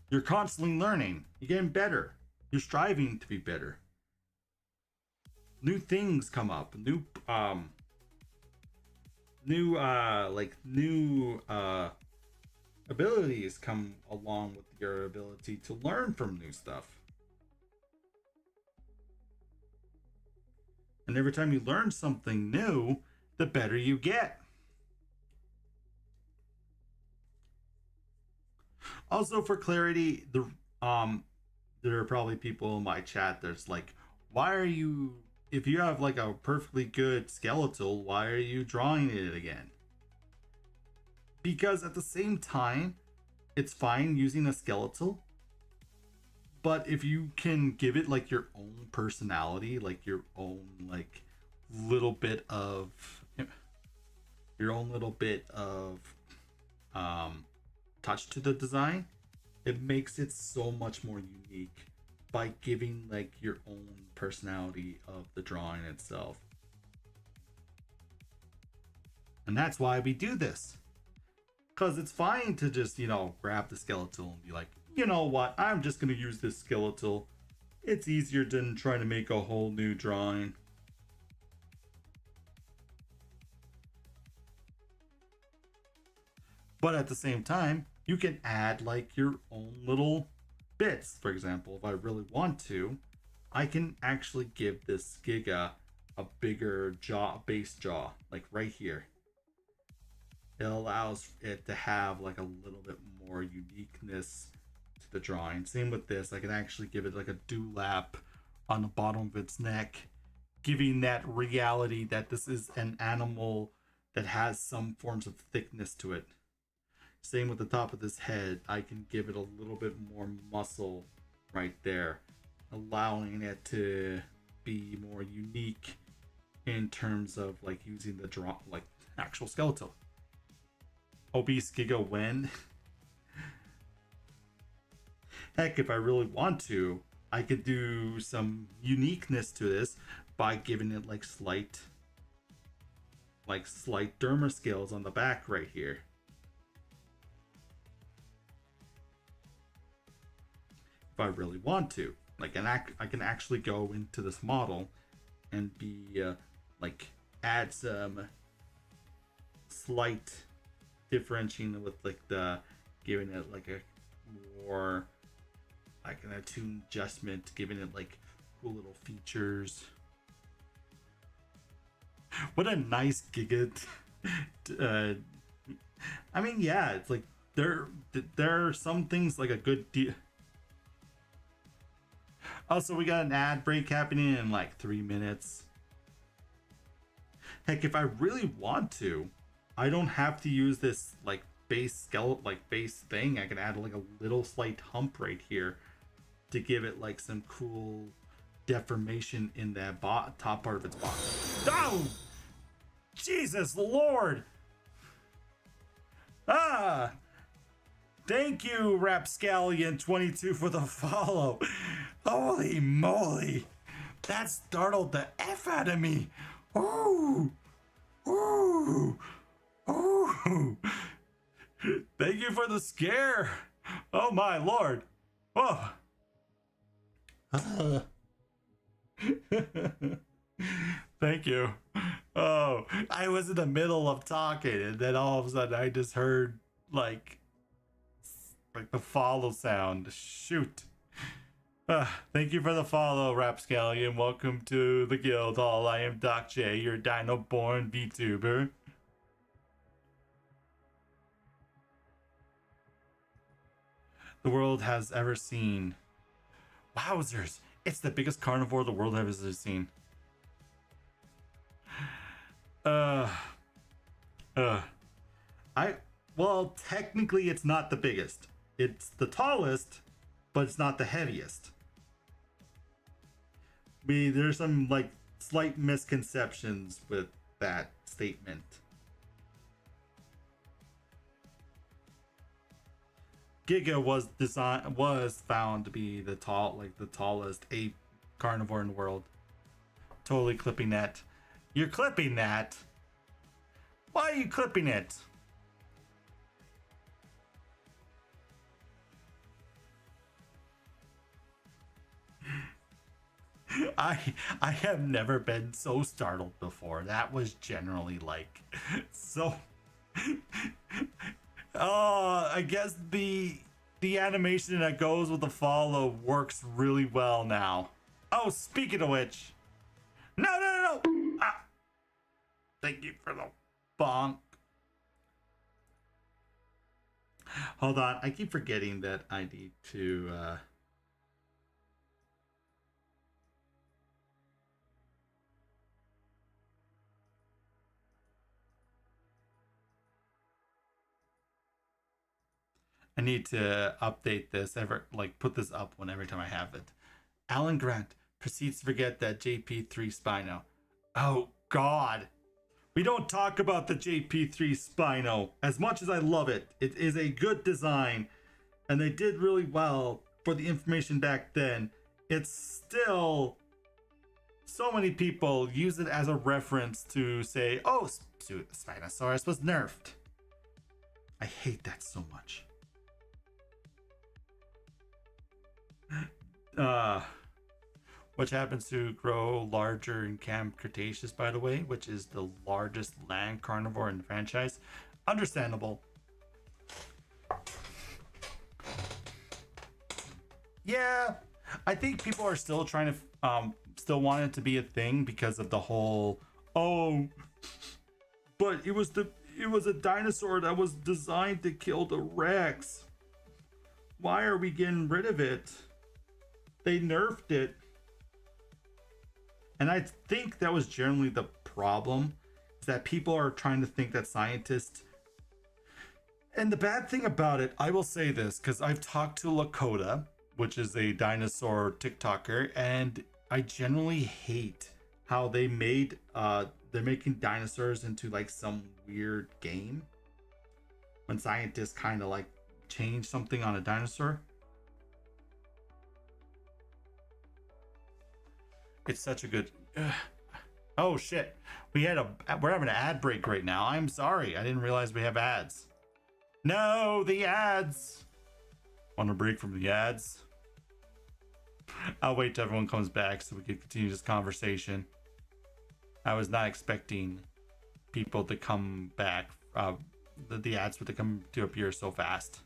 You're constantly learning, you're getting better, you're striving to be better. New things come up, new abilities come along with your ability to learn from new stuff. And every time you learn something new, the better you get. Also, for clarity, there are probably people in my chat that's like, why are you, if you have like a perfectly good skeletal, why are you drawing it again? Because at the same time, it's fine using a skeletal, but if you can give it like your own personality, like your own like little bit of touch to the design, it makes it so much more unique by giving like your own personality of the drawing itself. And that's why we do this. Because it's fine to just, grab the skeletal and be like, you know what, I'm just going to use this skeletal. It's easier than trying to make a whole new drawing. But at the same time, you can add like your own little bits. For example, if I really want to, I can actually give this Giga a bigger jaw, base jaw, like right here. It allows it to have like a little bit more uniqueness to the drawing. Same with this. I can actually give it like a dewlap on the bottom of its neck, giving that reality that this is an animal that has some forms of thickness to it. Same with the top of this head. I can give it a little bit more muscle right there, allowing it to be more unique in terms of like using the draw, like actual skeletal. Obese Giga Wen. Heck, if I really want to, I could do some uniqueness to this by giving it like slight derma scales on the back right here. If I really want to, like, I can actually go into this model and be like add some slight differentiating with like the giving it like a more like an attune adjustment, giving it like cool little features. What a nice giga. I mean, yeah, it's like there are some things like a good deal. Also, we got an ad break happening in like 3 minutes. Heck, if I really want to, I don't have to use this like base skeleton, like base thing. I can add like a little slight hump right here to give it like some cool deformation in that top part of its body. Oh! Jesus Lord! Ah! Thank you, Rapscallion22, for the follow. Holy moly! That startled the F out of me. Ooh! Ooh! Ooh! Thank you for the scare. Oh my lord. Oh. Thank you. Oh, I was in the middle of talking and then all of a sudden I just heard like the follow sound. Shoot. Thank you for the follow, Rapscallion. Welcome to the guild hall. I am Doc J, your dino-born VTuber. The world has ever seen. Wowzers! It's the biggest carnivore the world has ever seen. Well, technically it's not the biggest. It's the tallest, but it's not the heaviest. There's some like slight misconceptions with that statement. Giga was found to be the tallest ape carnivore in the world. Totally clipping that. You're clipping that? Why are you clipping it? I have never been so startled before. That was generally like so. Oh, I guess the animation that goes with the follow works really well now. Oh, speaking of which, no. Ah, thank you for the bonk. Hold on, I keep forgetting that I need to. I need to update this put this up every time I have it. Alan Grant proceeds to forget that JP3 Spino. Oh god. We don't talk about the JP3 Spino. As much as I love it, it is a good design and they did really well for the information back then. It's still so many people use it as a reference to say, oh, Spinosaurus was nerfed. I hate that so much. Which happens to grow larger in Camp Cretaceous, by the way, which is the largest land carnivore in the franchise. Understandable. Yeah, I think people are still trying to still want it to be a thing because of the whole, oh, but it was a dinosaur that was designed to kill the Rex. Why are we getting rid of it? They nerfed it. And I think that was generally the problem, is that people are trying to think that scientists. And the bad thing about it, I will say this, because I've talked to Lakota, which is a dinosaur TikToker, and I generally hate how they made they're making dinosaurs into like some weird game when scientists kind of like change something on a dinosaur. It's such a good oh shit, we're having an ad break right now. I'm sorry, I didn't realize we have ads. No, the ads. Want a break from the ads? I'll wait till everyone comes back so we can continue this conversation. I was not expecting people to come back. The ads would come to appear so fast.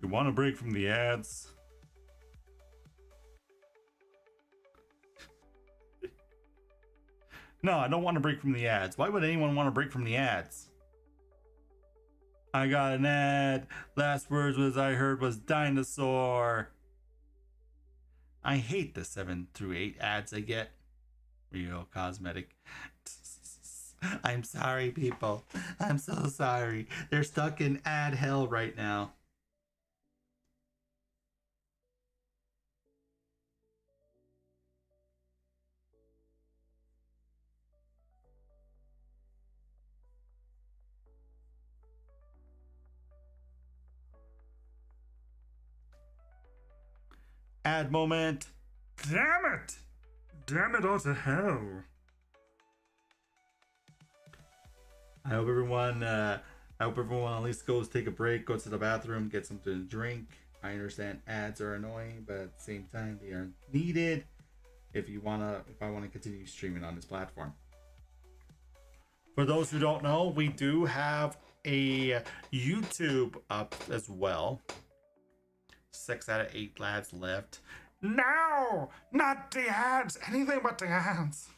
You want a break from the ads? No, I don't want to break from the ads. Why would anyone want to break from the ads? I got an ad. Last words was I heard was dinosaur. I hate the 7 through 8 ads I get. Real cosmetic. I'm sorry, people. I'm so sorry. They're stuck in ad hell right now. Ad moment. Damn it! Damn it all to hell. I hope everyone at least goes take a break, go to the bathroom, get something to drink. I understand ads are annoying, but at the same time they are needed if I wanna continue streaming on this platform. For those who don't know, we do have a YouTube up as well. 6 out of 8 lads left. No! Not the ads! Anything but the ads!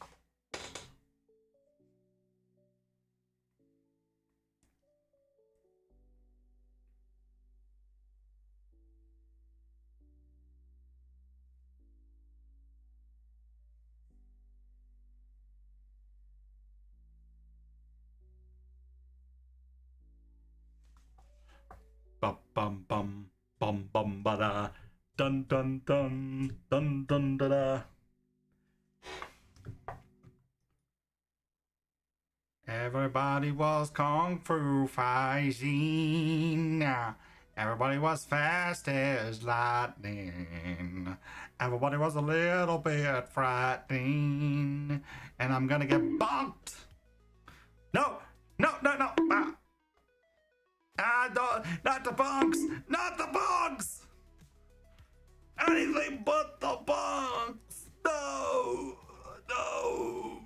Bum bum bum bum bum ba da dun dun dun dun dun da da. Everybody was kung fu fighting. Everybody was fast as lightning. Everybody was a little bit frightening. And I'm gonna get bonked. No, no, no, no. Not the bunks! Not the bunks! Anything but the bunks! No! No!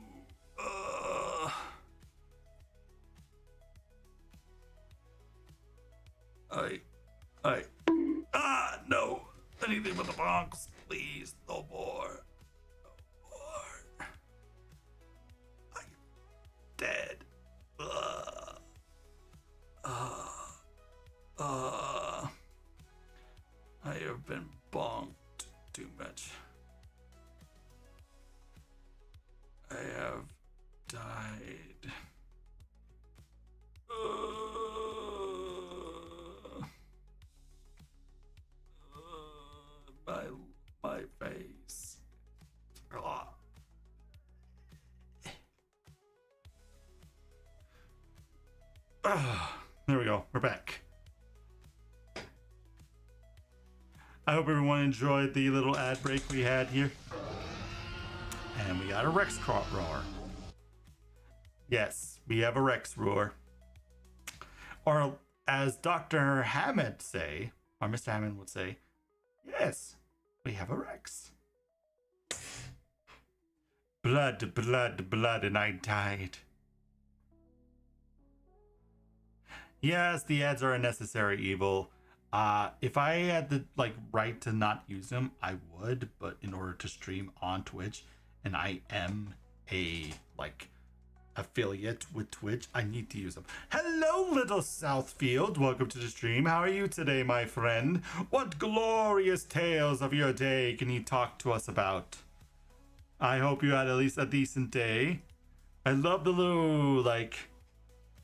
No! Anything but the bunks! Please, no more. No more. I'm dead. I have been bonked too much. I have died. My face. There we go. We're back. I hope everyone enjoyed the little ad break we had here. And we got a Rex roar. Yes, we have a Rex roar. Or as Dr. Hammond say, or Mr. Hammond would say, yes, we have a Rex. Blood, blood, blood, and I died. Yes, the ads are a necessary evil. If I had the right to not use them, I would, but in order to stream on Twitch, and I am a affiliate with Twitch, I need to use them. Hello, little Southfield. Welcome to the stream. How are you today, my friend? What glorious tales of your day can you talk to us about? I hope you had at least a decent day. I love the little,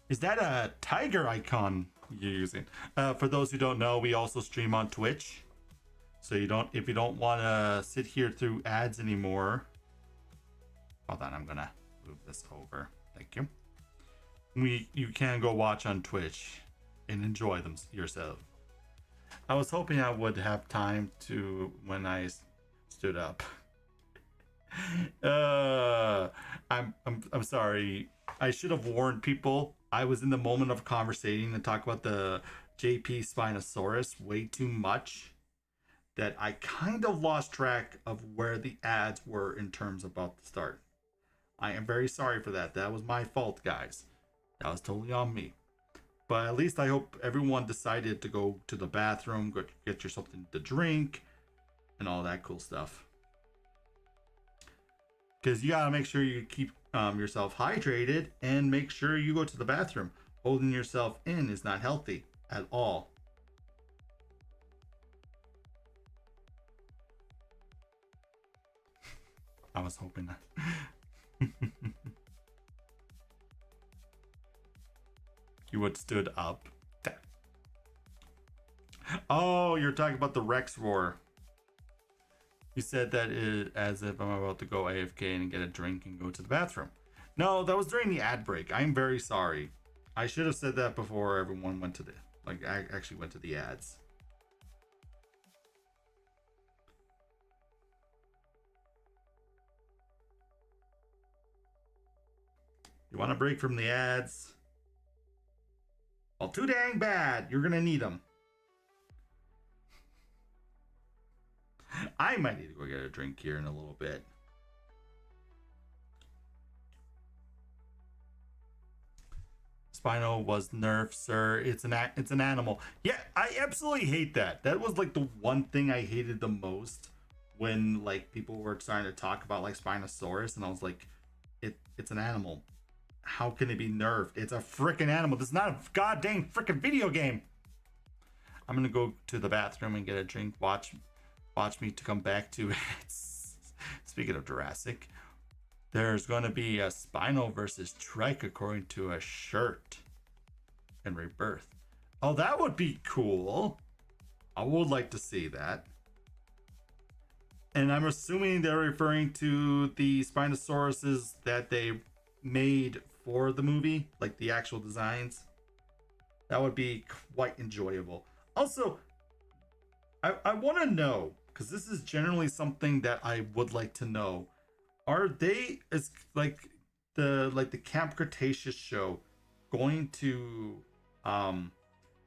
is that a tiger icon you're using? For those who don't know, we also stream on Twitch. So if you don't want to sit here through ads anymore. Hold on, I'm gonna move this over. Thank you. You can go watch on Twitch and enjoy them yourself. I was hoping I would have time to when I stood up. I'm sorry. I should have warned people. I was in the moment of conversating and talk about the JP Spinosaurus way too much that I kind of lost track of where the ads were in terms about the start. I am very sorry for that. That was my fault, guys. That was totally on me. But at least I hope everyone decided to go to the bathroom, go get you something to drink, and all that cool stuff. Because you gotta make sure you keep yourself hydrated and make sure you go to the bathroom. Holding yourself in is not healthy at all. I was hoping that. You would stood up. Oh, you're talking about the Rex roar. You said that as if I'm about to go AFK and get a drink and go to the bathroom. No, that was during the ad break. I'm very sorry. I should have said that before everyone went to the I actually went to the ads. You want a break from the ads? Well, too dang bad. You're gonna need them. I might need to go get a drink here in a little bit. Spino was nerfed, sir. It's an animal. Yeah, I absolutely hate that. That was the one thing I hated the most when people were starting to talk about Spinosaurus, and I was like, it's an animal. How can it be nerfed? It's a freaking animal. This is not a goddamn freaking video game. I'm gonna go to the bathroom and get a drink. Watch me to come back to it. Speaking of Jurassic, there's going to be a Spino versus Trike according to a shirt in Rebirth. Oh, that would be cool. I would like to see that. And I'm assuming they're referring to the Spinosauruses that they made for the movie, the actual designs. That would be quite enjoyable. Also, I want to know, because this is generally something that I would like to know. Are they the Camp Cretaceous show going to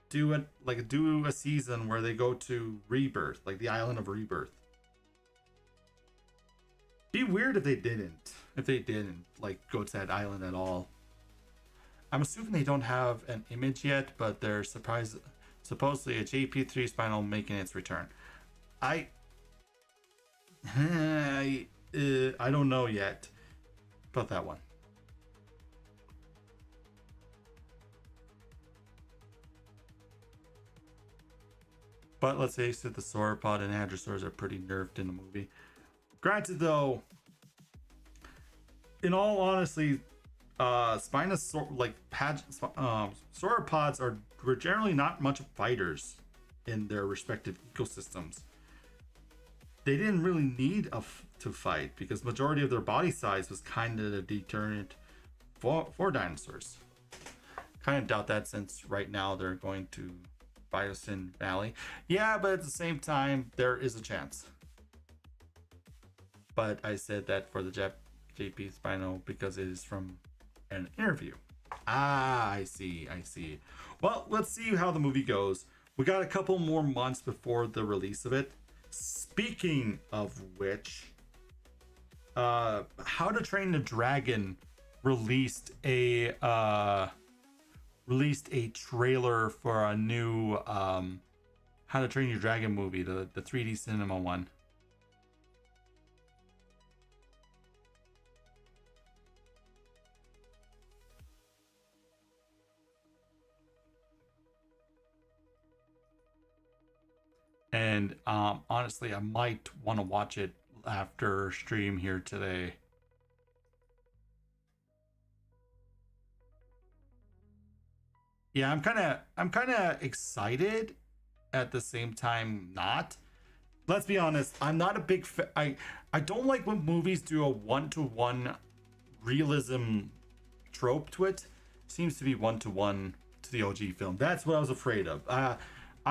do a season where they go to Rebirth, the island of Rebirth? Be weird if they didn't. If they didn't go to that island at all. I'm assuming they don't have an image yet, but they're supposedly a JP3 Spino making its return. I don't know yet about that one. But let's face it, the sauropod and hadrosaurs are pretty nerfed in the movie. Granted, though, in all honesty, sauropods were generally not much fighters in their respective ecosystems. They didn't really need to fight because majority of their body size was kind of a deterrent for dinosaurs. Kind of doubt that since right now they're going to Biosyn Valley. Yeah, but at the same time, there is a chance. But I said that for the JP Spino because it is from an interview. Ah, I see. Well, let's see how the movie goes. We got a couple more months before the release of it. Speaking of which, How to Train the Dragon released a trailer for a new How to Train Your Dragon movie, the 3D cinema one. And honestly, I might want to watch it after stream here today. Yeah, I'm kind of excited at the same time not. Let's be honest, I'm not a big I don't like when movies do a one-to-one realism trope to it. Seems to be one-to-one to the OG film. That's what I was afraid of. I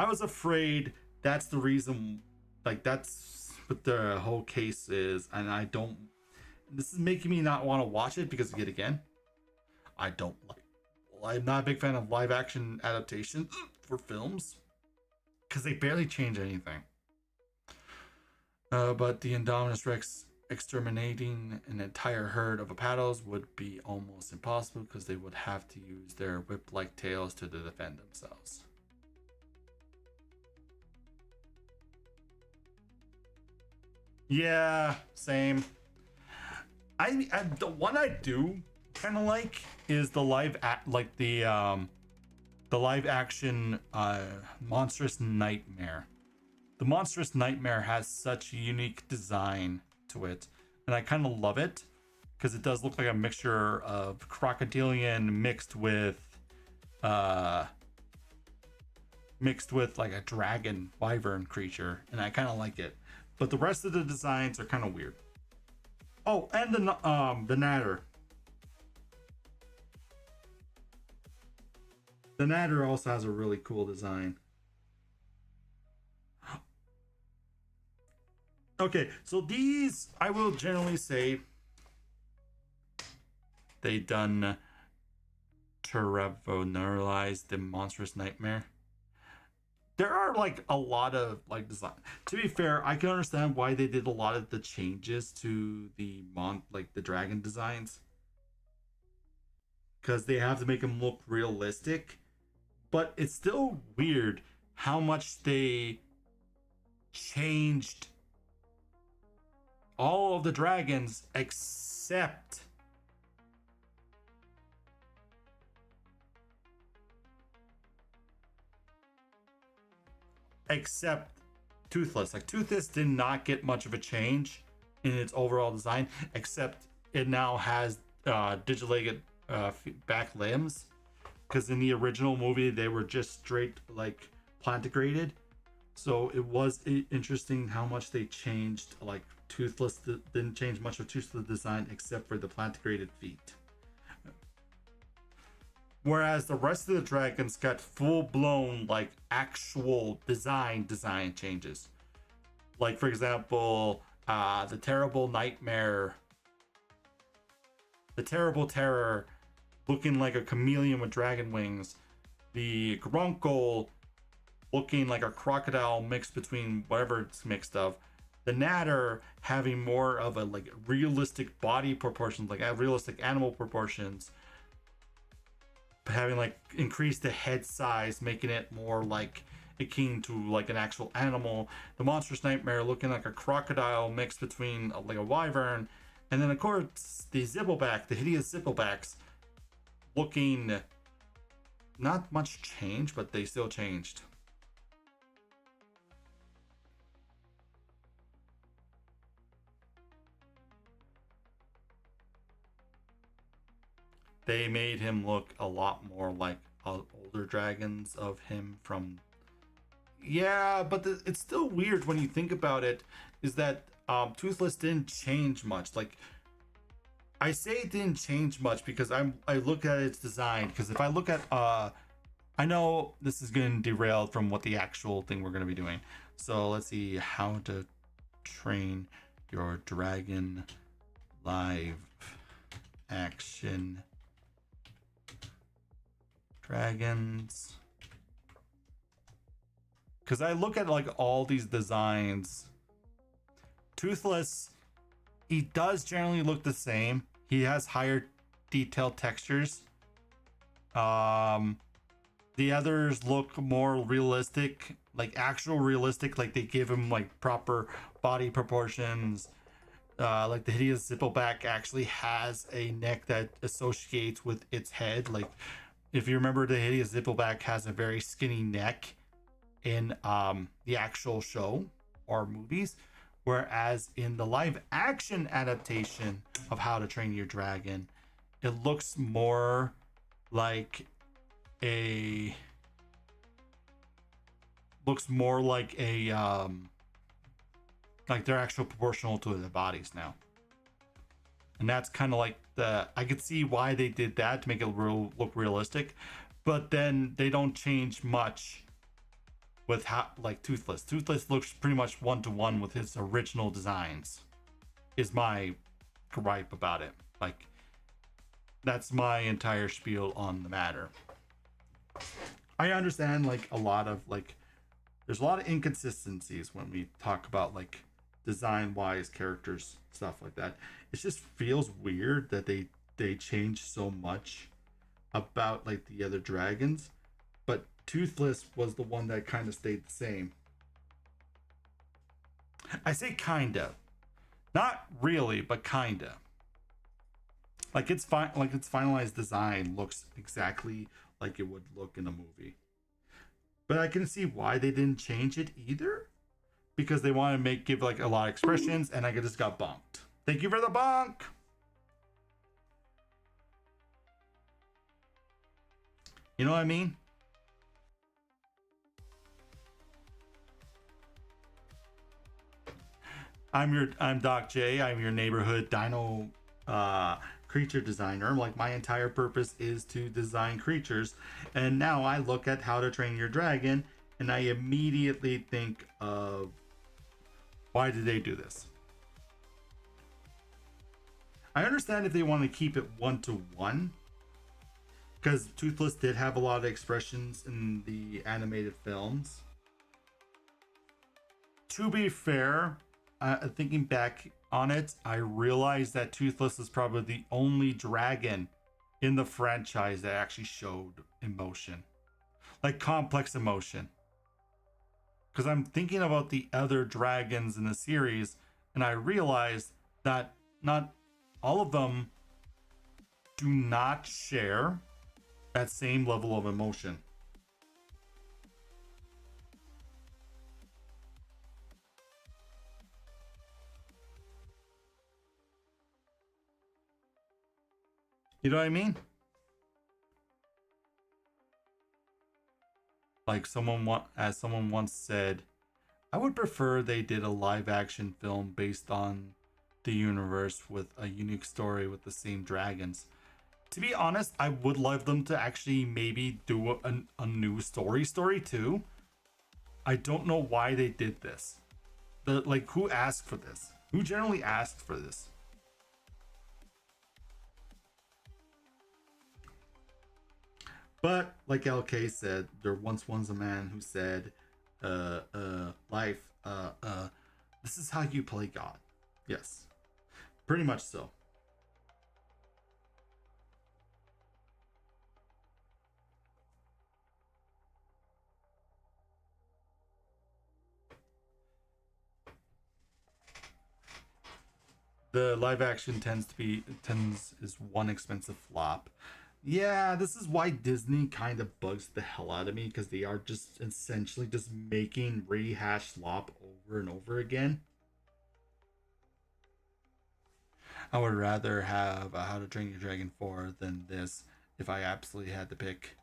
was afraid that's the reason, like that's what the whole case is, and I don't. This is making me not want to watch it because yet again, I don't like. Well, I'm not a big fan of live action adaptations for films because they barely change anything. But the Indominus Rex exterminating an entire herd of Apatos would be almost impossible because they would have to use their whip-like tails to defend themselves. Yeah, same. I the one I do kind of like is the live action Monstrous Nightmare. The Monstrous Nightmare has such a unique design to it, and I kind of love it because it does look like a mixture of crocodilian mixed with like a dragon wyvern creature, and I kind of like it. But the rest of the designs are kind of weird. Oh, and the Natter. The Natter also has a really cool design. Okay, so these I will generally say they done terraformalize the Monstrous Nightmare. There are like a lot of like design. To be fair, I can understand why they did a lot of the changes to the the dragon designs, because they have to make them look realistic. But it's still weird how much they changed all of the dragons except Toothless. Like Toothless did not get much of a change in its overall design, except it now has digital back limbs. Because in the original movie they were just straight like plantigrated. So it was interesting how much they changed. Like Toothless didn't change much of Toothless design except for the plantigrated feet. Whereas the rest of the dragons got full-blown like actual design changes. Like for example, the Terrible Terror looking like a chameleon with dragon wings. The Grunkle looking like a crocodile mixed between whatever it's mixed of. The Natter having more of a like realistic body proportions, like realistic animal proportions, having like increased the head size, making it more like akin to like an actual animal. The Monstrous Nightmare looking like a crocodile mixed between like a wyvern, and then of course the Zibbleback, the hideous Zibblebacks, looking not much change, but they still changed. They made him look a lot more like older dragons of him from. Yeah, but it's still weird when you think about it. Is that Toothless didn't change much? Like, I say it didn't change much because I look at its design. Because if I look at I know this is going to derail from what the actual thing we're going to be doing. So let's see how to train your dragon live action dragons. Because I look at like all these designs. Toothless he does generally look the same. He has higher detailed textures. Um, the others look more realistic, like actual realistic, like they give him like proper body proportions. Like the hideous zippleback actually has a neck that associates with its head. Like if you remember, the hideous zippleback has a very skinny neck in the actual show or movies, whereas in the live action adaptation of How to Train Your Dragon, it looks more like a like they're actual proportional to their bodies now. And that's kind of like I could see why they did that to make it look realistic, but then they don't change much with how, like Toothless. Toothless looks pretty much one-to-one with his original designs, is my gripe about it. Like, that's my entire spiel on the matter. I understand like a lot of like, there's a lot of inconsistencies when we talk about like design wise characters, stuff like that. It just feels weird that they change so much about like the other dragons, but Toothless was the one that kind of stayed the same. I say kinda, not really, but kinda. Like it's fine. Like its finalized design looks exactly like it would look in a movie. But I can see why they didn't change it either, because they want to give like a lot of expressions, and I just got bonked. Thank you for the bonk. You know what I mean? I'm Doc J. I'm your neighborhood dino creature designer. Like my entire purpose is to design creatures, and now I look at How to Train Your Dragon, and I immediately think of why did they do this? I understand if they want to keep it one-to-one, because Toothless did have a lot of expressions in the animated films. To be fair, thinking back on it, I realized that Toothless is probably the only dragon in the franchise that actually showed emotion, like complex emotion. Because I'm thinking about the other dragons in the series, and I realized that not all of them do not share that same level of emotion. You know what I mean? Like as someone once said, I would prefer they did a live action film based on the universe with a unique story with the same dragons. To be honest, I would love them to actually maybe do a new story too. I don't know why they did this. Like who asked for this? Who generally asked for this? But like LK said, there once was a man who said, life, this is how you play God. Yes, pretty much so. The live action tends is one expensive flop. Yeah, this is why Disney kind of bugs the hell out of me, because they are just essentially just making rehashed slop over and over again. I would rather have a How to Train Your Dragon 4 than this if I absolutely had to pick.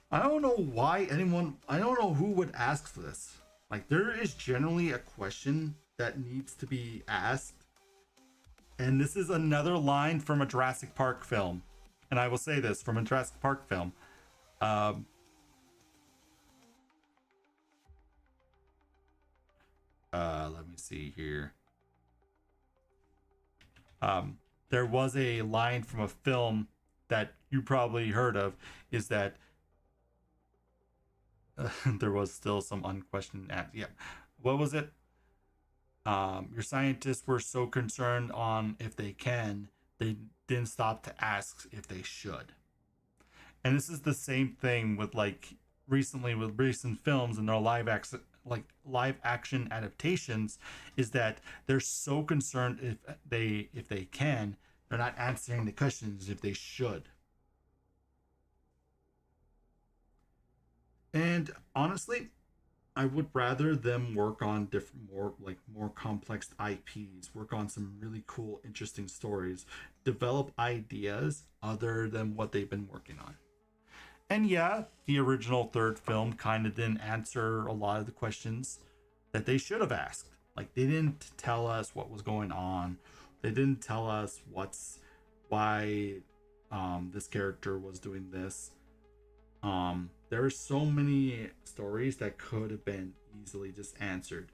I don't know why I don't know who would ask for this. Like, there is generally a question that needs to be asked. And this is another line from a Jurassic Park film. And I will say this from a Jurassic Park film. Let me see here. There was a line from a film that you probably heard of, is that There was still some unquestioned yeah. What was it? Your scientists were so concerned on if they can, they didn't stop to ask if they should. And this is the same thing with like recently with recent films and their live action adaptations, is that they're so concerned if they can, they're not answering the questions if they should. And honestly, I would rather them work on different, more complex IPs, work on some really cool, interesting stories, develop ideas other than what they've been working on. And yeah, the original third film kind of didn't answer a lot of the questions that they should have asked. Like they didn't tell us what was going on. They didn't tell us why this character was doing this. There are so many stories that could have been easily just answered.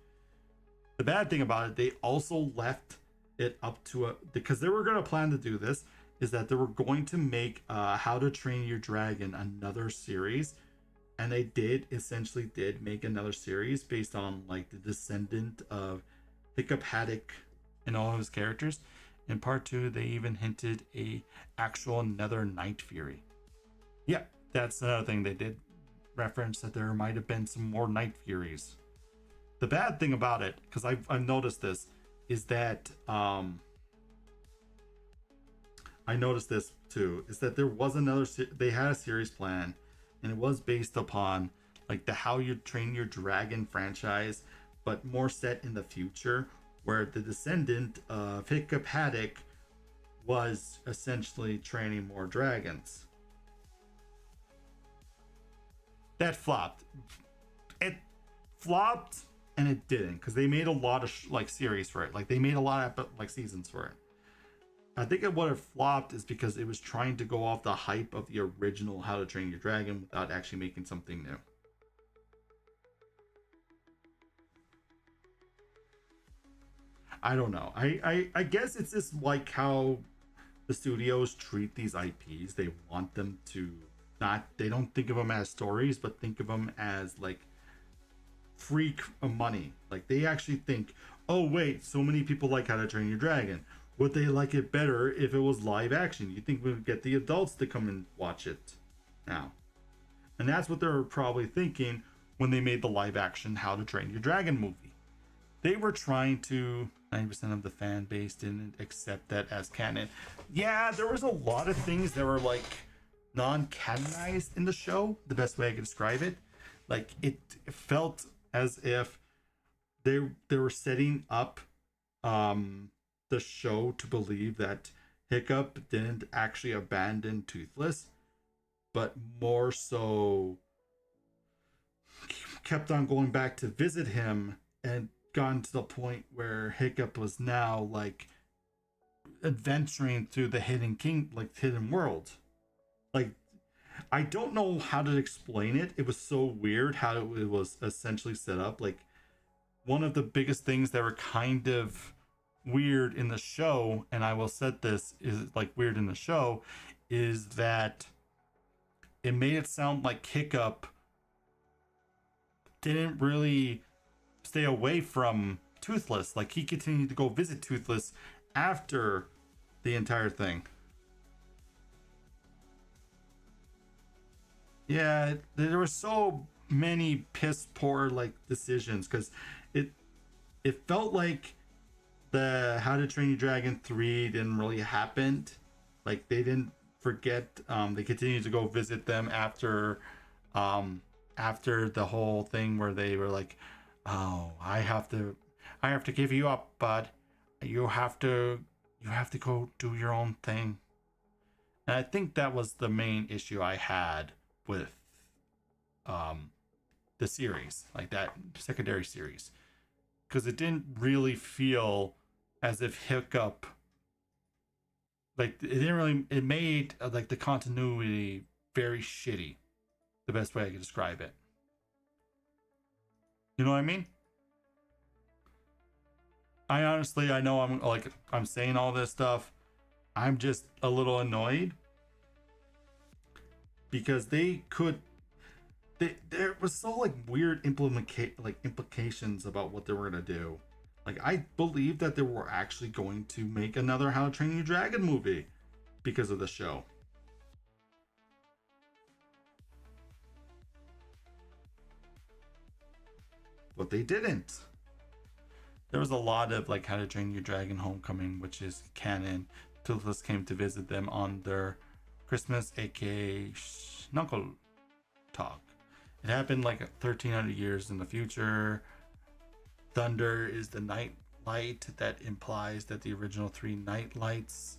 The bad thing about it, they also left it up to because they were going to plan to do this, is that they were going to make How to Train Your Dragon another series, and they did make another series based on like the descendant of Hiccup Haddock and all of his characters. In part two, they even hinted a actual another Night Fury. Yeah, that's another thing they did reference, that there might have been some more Night Furies. The bad thing about it, because I've noticed this, is that I noticed this too, is that there was another they had a series plan, and it was based upon like the How You Train Your Dragon franchise, but more set in the future, where the descendant of Hiccup Haddock was essentially training more dragons. That flopped. It flopped, and it didn't, because they made a lot of like series for it. Like they made a lot of like seasons for it. I think what it flopped is because it was trying to go off the hype of the original How to Train Your Dragon without actually making something new. I don't know. I guess it's just like how the studios treat these IPs. They want them to not, they don't think of them as stories, but think of them as like free money. Like they actually think, oh wait, so many people like How to Train Your Dragon. Would they like it better if it was live action? You think we would get the adults to come and watch it now? And that's what they're probably thinking when they made the live action How to Train Your Dragon movie. They were trying to, 90% of the fan base didn't accept that as canon. Yeah, there was a lot of things that were like non-canonized in the show, the best way I can describe it. Like it felt as if they were setting up the show to believe that Hiccup didn't actually abandon Toothless, but more so kept on going back to visit him, and gotten to the point where Hiccup was now like adventuring through the hidden world. Like I don't know how to explain it. It was so weird how it was essentially set up. Like one of the biggest things that were kind of weird in the show, and I will set this is like weird in the show, is that it made it sound like Hiccup didn't really stay away from Toothless. Like he continued to go visit Toothless after the entire thing. Yeah, there were so many piss poor like decisions, because it it felt like the How to Train Your Dragon 3 didn't really happen. Like they didn't forget, they continued to go visit them after the whole thing where they were like, oh, I have to give you up, bud. You have to go do your own thing. And I think that was the main issue I had with the series, like that secondary series, because it didn't really feel as if Hiccup, like it didn't really, it made like the continuity very shitty, the best way I could describe it. You know what I mean? I honestly, I know I'm saying all this stuff, I'm just a little annoyed because there was so like weird implications about what they were gonna do. Like I believe that they were actually going to make another How to Train Your Dragon movie because of the show. But they didn't. There was a lot of like How to Train Your Dragon Homecoming, which is canon. Toothless came to visit them on their Christmas, aka Knuckle Talk. It happened like 1300 years in the future. Thunder is the night light that implies that the original three night lights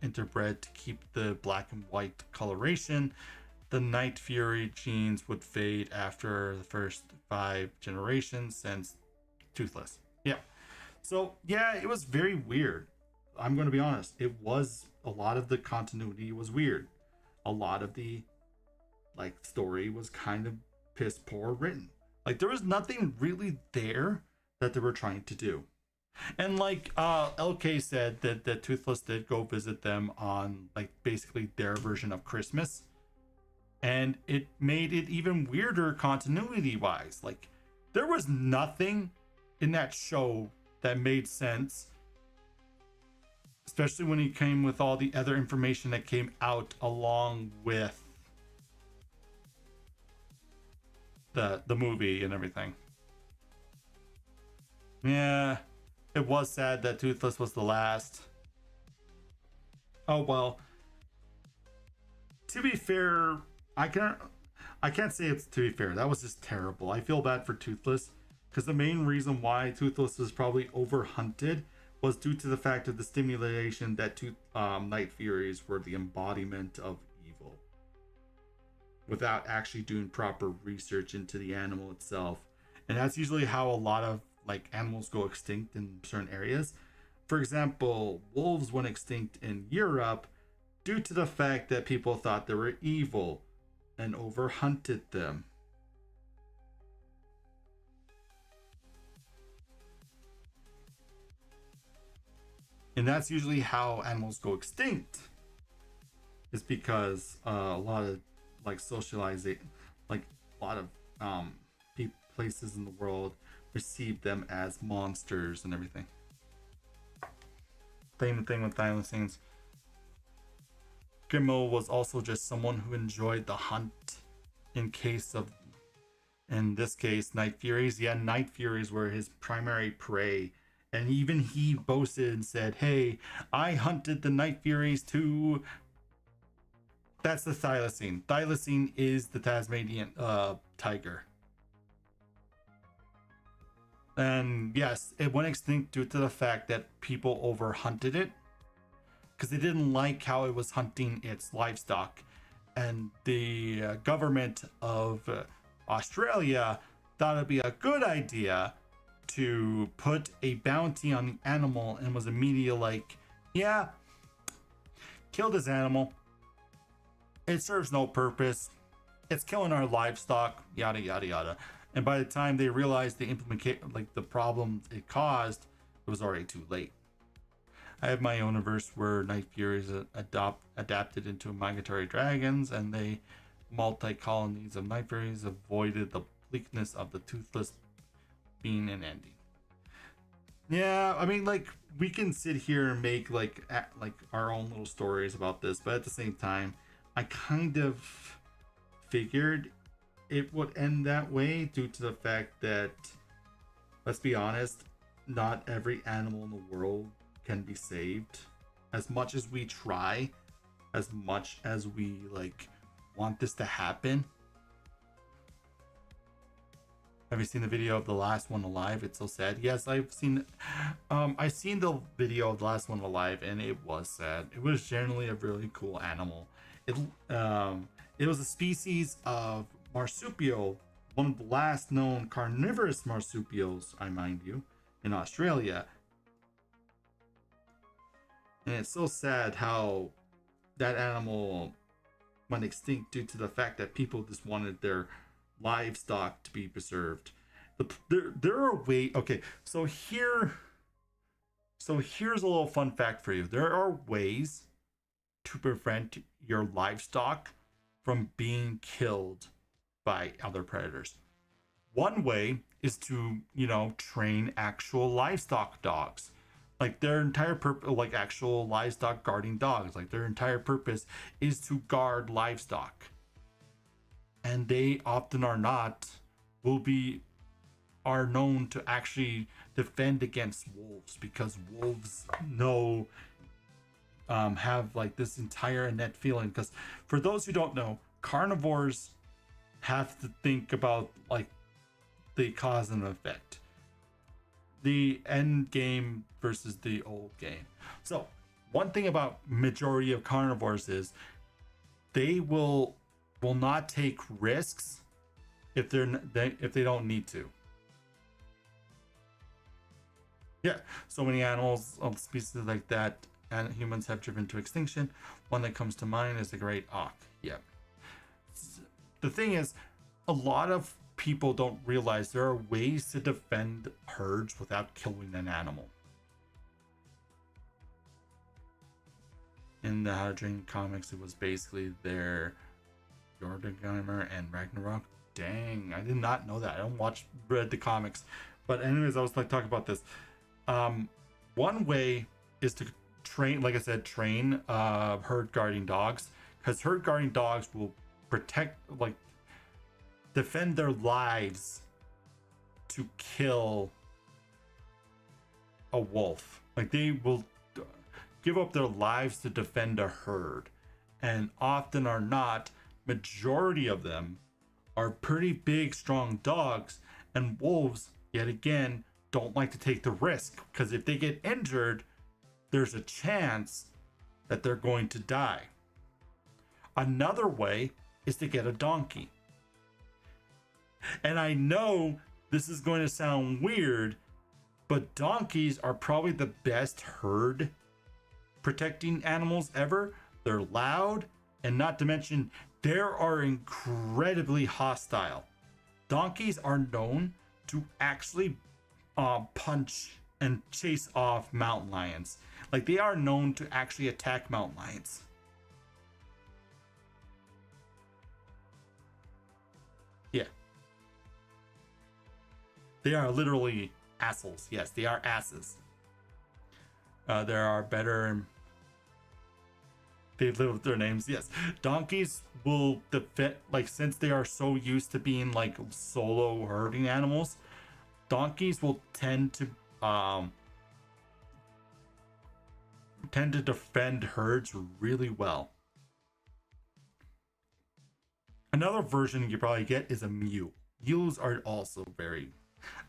interbred to keep the black and white coloration. The Night Fury genes would fade after the first 5 generations since Toothless. Yeah. So, yeah, it was very weird. I'm going to be honest. It was a lot of the continuity was weird. A lot of the like story was kind of piss poor written. Like there was nothing really there that they were trying to do. And like LK said that Toothless did go visit them on like basically their version of Christmas. And it made it even weirder continuity wise. Like there was nothing in that show that made sense. Especially when he came with all the other information that came out along with the movie and everything. Yeah, it was sad that Toothless was the last. Oh well. To be fair, I can't say it's to be fair. That was just terrible. I feel bad for Toothless because the main reason why Toothless was probably overhunted was due to the fact of the stimulation that Night Furies were the embodiment of evil, without actually doing proper research into the animal itself. And that's usually how a lot of like animals go extinct in certain areas. For example, wolves went extinct in Europe due to the fact that people thought they were evil and overhunted them. And that's usually how animals go extinct. Is because a lot of like socializing, like a lot of places in the world receive them as monsters and everything. Same thing with thylacines. Grimmo was also just someone who enjoyed the hunt in this case, Night Furies. Yeah, Night Furies were his primary prey. And even he boasted and said, hey, I hunted the Night Furies too. That's the thylacine. Thylacine is the Tasmanian tiger. And yes, it went extinct due to the fact that people overhunted it because they didn't like how it was hunting its livestock. And the government of Australia thought it'd be a good idea to put a bounty on the animal and was immediately like, yeah, kill this animal. It serves no purpose. It's killing our livestock, yada yada yada. And by the time they realized the problem it caused, it was already too late. I have my own universe where Night Furies adapted into migratory dragons, and they multi-colonies of Night Furies avoided the bleakness of the Toothless being an ending. Yeah, I mean, like we can sit here and make like our own little stories about this, but at the same time, I kind of figured it would end that way due to the fact that, let's be honest, not every animal in the world can be saved. As much as we try, as much as we like want this to happen. Have you seen the video of the last one alive? It's so sad. Yes, I've seen the video of the last one alive, and it was sad. It was generally a really cool animal. It was a species of marsupial, one of the last known carnivorous marsupials, I mind you, in Australia. And it's so sad how that animal went extinct due to the fact that people just wanted their livestock to be preserved. There are ways. Okay, so here's a little fun fact for you. There are ways to prevent your livestock from being killed by other predators. One way is to, train actual livestock dogs. Like their entire purpose, like actual livestock guarding dogs, like their entire purpose is to guard livestock. And they often are known to actually defend against wolves, because wolves have like this entire innate feeling. Because for those who don't know, carnivores have to think about like the cause and effect, the end game versus the old game. So one thing about majority of carnivores is they will not take risks if they don't need to. Yeah, so many animals of species like that and humans have driven to extinction. One that comes to mind is the great auk. Yeah. The thing is, a lot of people don't realize there are ways to defend herds without killing an animal. In the How to Train comics, it was basically their Jordanheimer and Ragnarok. Dang, I did not know that. I don't read the comics. But anyways, I was like talking about this. One way is to train, like I said, herd guarding dogs, because herd guarding dogs will defend their lives to kill a wolf. Like they will give up their lives to defend a herd, and often are not, majority of them are pretty big, strong dogs, and wolves, yet again, don't like to take the risk, because if they get injured, there's a chance that they're going to die. Another way is to get a donkey. And I know this is going to sound weird, but donkeys are probably the best herd protecting animals ever. They're loud, and not to mention, they are incredibly hostile. Donkeys are known to actually punch and chase off mountain lions. Like they are known to actually attack mountain lions. Yeah. They are literally assholes. Yes, they are asses. There are better... They live with their names. Yes. Donkeys will defend... Like, since they are so used to being, like, solo herding animals, donkeys will tend to defend herds really well. Another version you probably get is a mule. Mules are also very...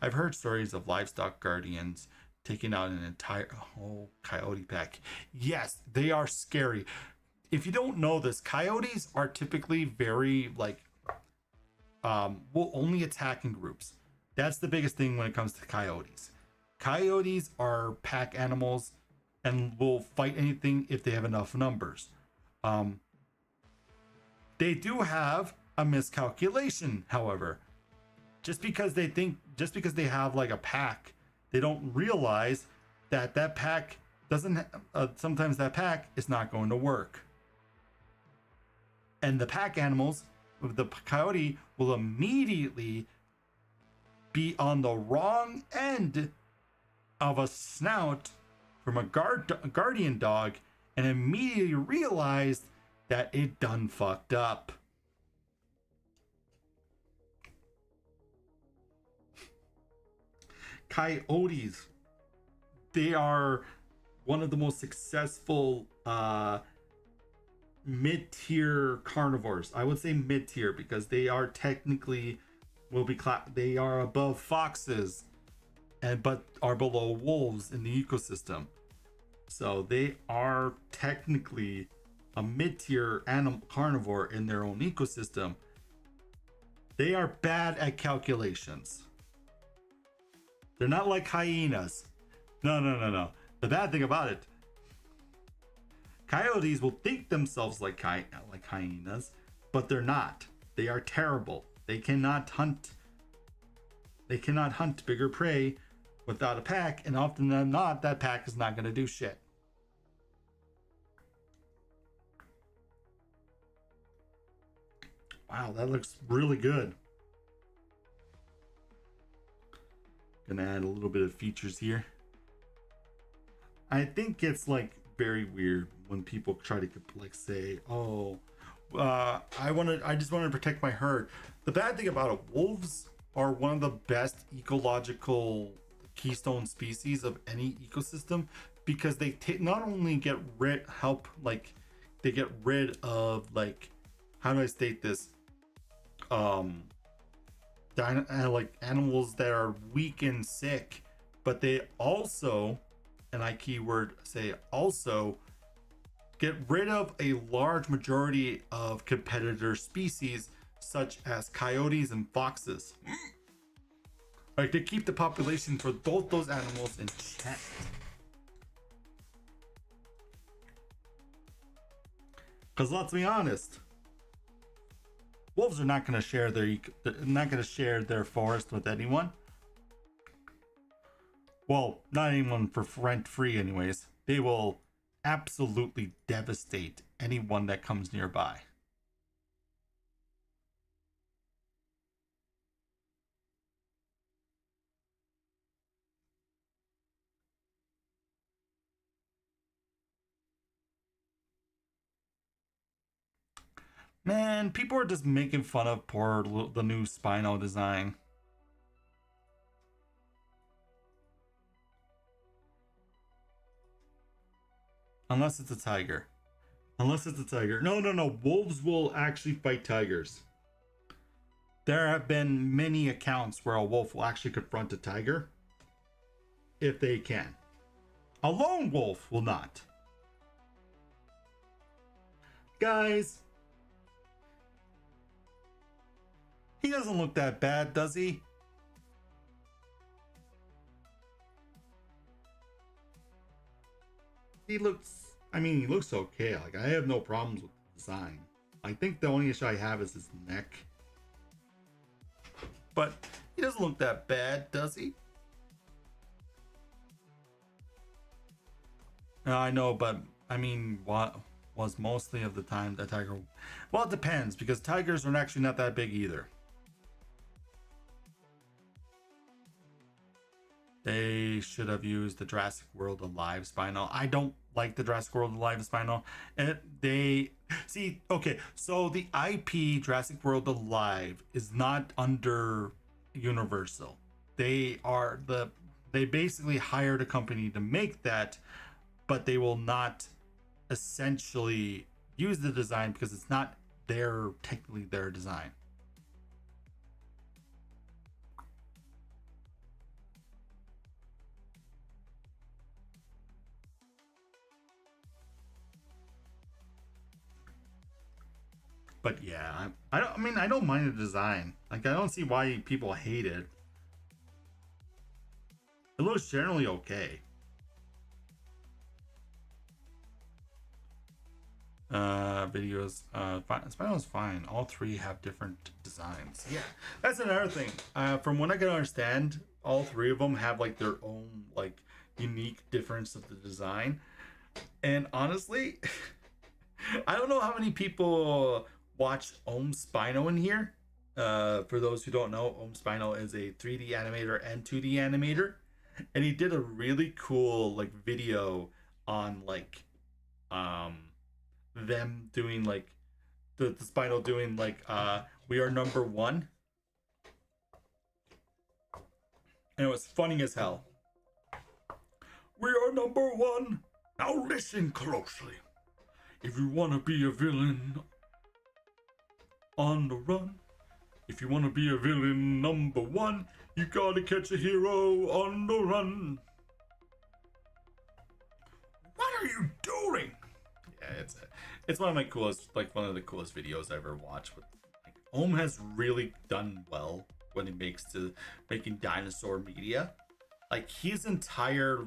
I've heard stories of livestock guardians taking out an entire whole coyote pack. Yes, they are scary. If you don't know this, coyotes are typically very will only attack in groups. That's the biggest thing when it comes to coyotes. Coyotes are pack animals and will fight anything if they have enough numbers. They do have a miscalculation, however. Just because they have like a pack, they don't realize that pack doesn't. Sometimes that pack is not going to work, and the pack animals, the coyote, will immediately be on the wrong end of a snout from a guardian dog, and immediately realized that it done fucked up. Coyotes, they are one of the most successful mid-tier carnivores. I would say mid-tier because they are technically they are above foxes but are below wolves in the ecosystem. So they are technically a mid-tier animal carnivore in their own ecosystem. They are bad at calculations. They're not like hyenas. No. The bad thing about it, coyotes will think themselves like hyenas, but they're not. They are terrible. They cannot hunt bigger prey without a pack, and often than not, that pack is not going to do shit. Wow, that looks really good. Gonna add a little bit of features here. I think it's like very weird when people try to like say, "Oh, I just want to protect my herd." The bad thing about it, wolves are one of the best ecological keystone species of any ecosystem because they not only get rid they get rid of like, how do I state this, like animals that are weak and sick, but they also, and I keyword say also, get rid of a large majority of competitor species such as coyotes and foxes. Like, they keep the population for both those animals in check. Because let's be honest, wolves are not going to share their forest with anyone. Well, not anyone for rent free, anyways. They will absolutely devastate anyone that comes nearby. Man, people are just making fun of the new Spino design. Unless it's a tiger. Unless it's a tiger. No. Wolves will actually fight tigers. There have been many accounts where a wolf will actually confront a tiger if they can. A lone wolf will not. Guys, he doesn't look that bad, does he? He looks okay. Like, I have no problems with the design. I think the only issue I have is his neck. But he doesn't look that bad, does he? I know, but I mean, what was mostly of the time the tiger? Well, it depends, because tigers are actually not that big either. They should have used the Jurassic World Alive Spinal. I don't like the Jurassic World Alive Spinal. And so the IP Jurassic World Alive is not under Universal. They basically hired a company to make that, but they will not essentially use the design because it's not technically their design. But yeah, I don't mind the design. Like, I don't see why people hate it. It looks generally okay. Videos, Spinal's fine. All three have different designs. Yeah, that's another thing. From what I can understand, all three of them have like their own like unique difference of the design. And honestly, I don't know how many people watch Spino in here. For those who don't know, Spino is a 3D animator and 2D animator, and he did a really cool like video on like them doing like the Spino doing like we are number one, and it was funny as hell. We are number one. Now listen closely. If you want to be a villain on the run, if you want to be a villain number one, you gotta catch a hero on the run. What are you doing? Yeah, it's one of my coolest, like one of the coolest videos I ever watched. But like, has really done well when it makes to making dinosaur media. Like, his entire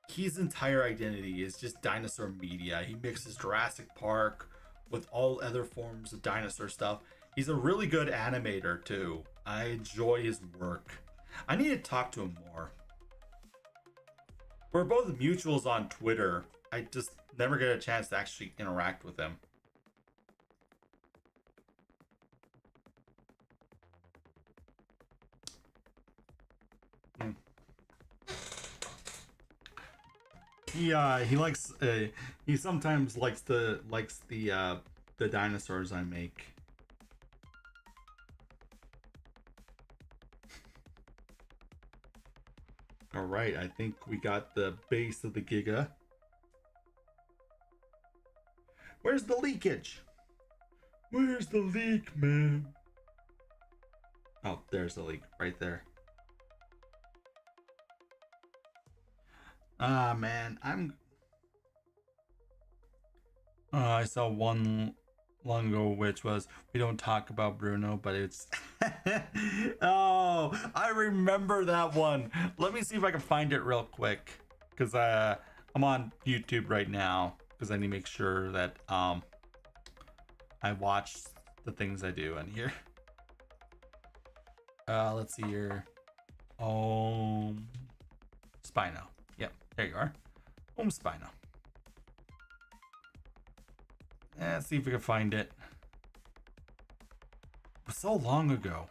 identity is just dinosaur media. He mixes Jurassic Park with all other forms of dinosaur stuff. He's a really good animator too. I enjoy his work. I need to talk to him more. We're both mutuals on Twitter. I just never get a chance to actually interact with him. He likes he sometimes likes the dinosaurs I make. All right, I think we got the base of the Giga. Where's the leakage? Where's the leak, man? Oh, there's the leak right there. Ah, man, I saw one long ago, which was, we don't talk about Bruno, but it's oh, I remember that one. Let me see if I can find it real quick, because I'm on YouTube right now, because I need to make sure that I watch the things I do in here. Let's see here. Spino. Yep, there you are. Spino. Let's see if we can find it. It was so long ago.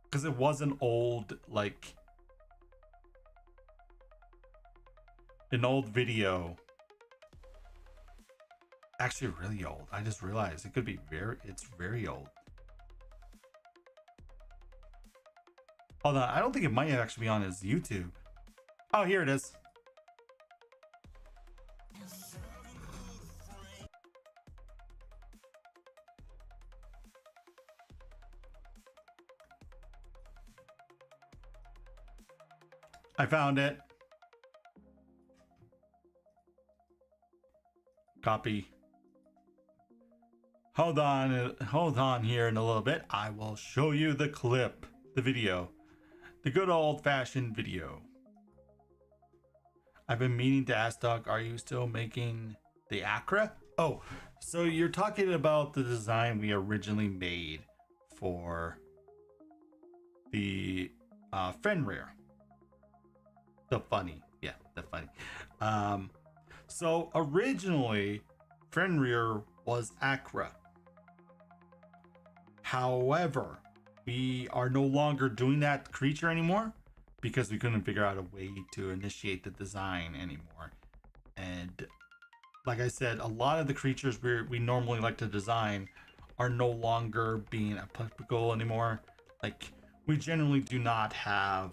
Because it was an old, like, an old video. Actually really old. I just realized it could be it's very old. Hold on, I don't think it might actually be on his YouTube. Oh, here it is. I found it. Copy. Hold on here in a little bit. I will show you the clip, the video. The good old-fashioned video. I've been meaning to ask Doc, are you still making the Acra? Oh, so you're talking about the design we originally made for the Fenrir. The funny. So originally, Fenrir was Acra. However, we are no longer doing that creature anymore because we couldn't figure out a way to initiate the design anymore. And like I said, a lot of the creatures we normally like to design are no longer being applicable anymore. Like, we generally do not have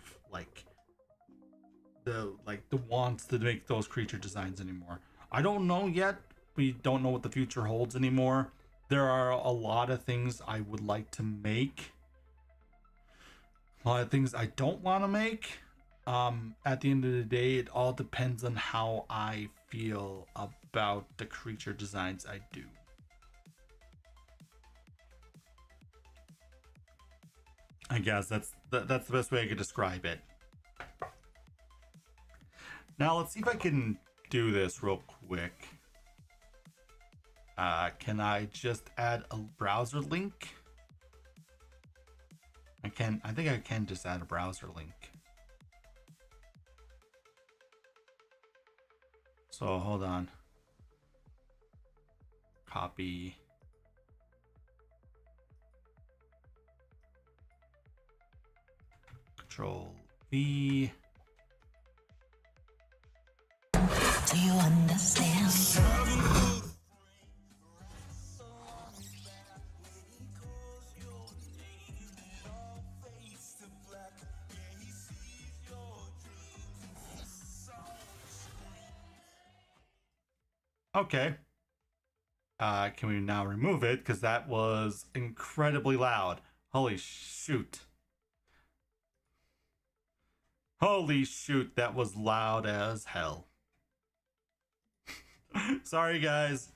the wants to make those creature designs anymore. I don't know yet. We don't know what the future holds anymore. There are a lot of things I would like to make. A lot of things I don't want to make. At the end of the day, it all depends on how I feel about the creature designs I do. I guess that's the best way I could describe it. Now let's see if I can do this real quick. Can I just add a browser link? I think I can just add a browser link. So hold on. Copy. Control V. Do you understand? Okay. Can we now remove it? Because that was incredibly loud. Holy shoot. Holy shoot, that was loud as hell. Sorry, guys.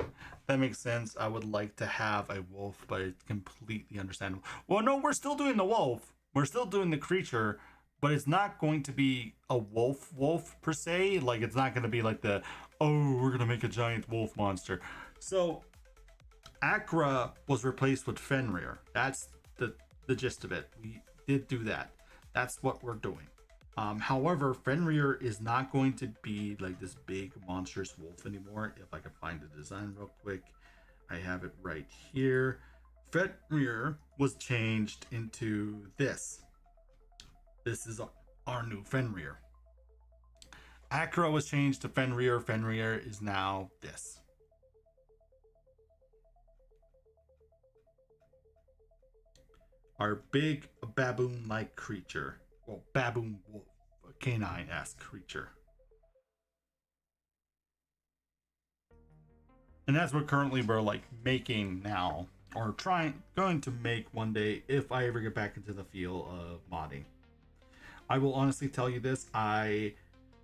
That makes sense. I would like to have a wolf, but it's completely understandable. Well, no, we're still doing the wolf. We're still doing the creature, but it's not going to be a wolf per se. Like, it's not going to be like the, oh, we're going to make a giant wolf monster. So, Acra was replaced with Fenrir. That's the gist of it. We did do that. That's what we're doing. However, Fenrir is not going to be like this big monstrous wolf anymore. If I can find the design real quick, I have it right here. Fenrir was changed into this. This is our new Fenrir. Acra was changed to Fenrir. Fenrir is now this. Our big baboon-like creature. Well, baboon wolf, canine-esque creature. And that's what currently we're like making now, or going to make one day if I ever get back into the field of modding. I will honestly tell you this, I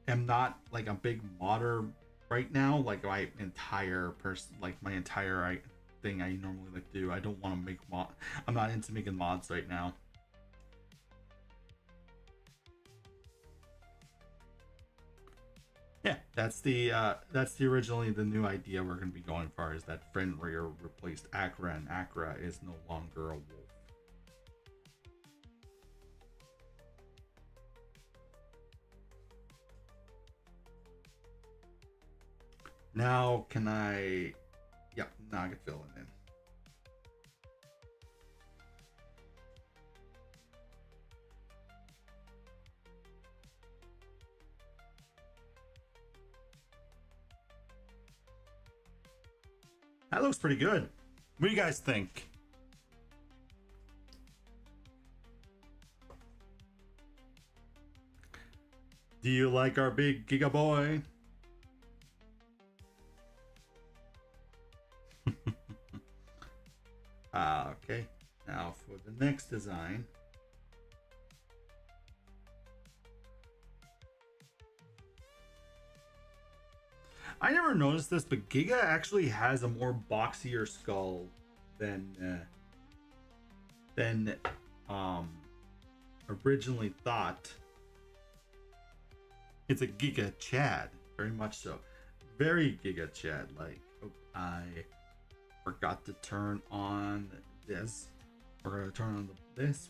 am not like a big modder right now. Like my entire thing I normally like to do. I don't want to make I'm not into making mods right now. Yeah, that's originally the new idea we're going to be going for, is that Fenrir replaced Acra, and Acra is no longer a wolf. Now can I... Yep, now I can fill it in. That looks pretty good. What do you guys think? Do you like our big Giga boy? Okay. Now for the next design. I never noticed this, but Giga actually has a more boxier skull than originally thought. It's a Giga Chad, very much so. Very Giga Chad like. Oh, I forgot to turn on this. We're gonna turn on this.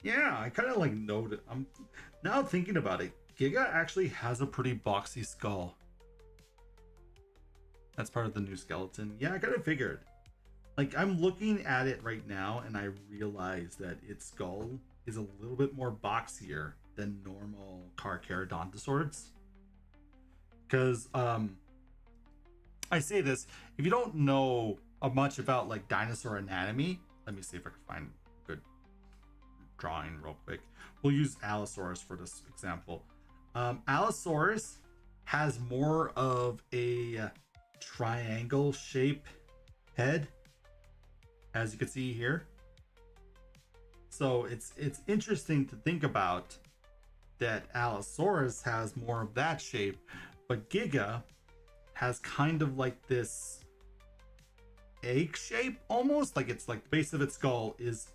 Yeah, I kind of like noted. I'm now thinking about it. Giga actually has a pretty boxy skull. That's part of the new skeleton. Yeah, I kind of figured. Like, I'm looking at it right now, and I realize that its skull is a little bit more boxier than normal Giganotsaurus. Because, I say this, if you don't know much about, like, dinosaur anatomy, let me see if I can find a good drawing real quick. We'll use Allosaurus for this example. Allosaurus has more of a triangle shape head, as you can see here. So it's interesting to think about that Allosaurus has more of that shape, but Giga has kind of like this egg shape almost. Like it's like the base of its skull is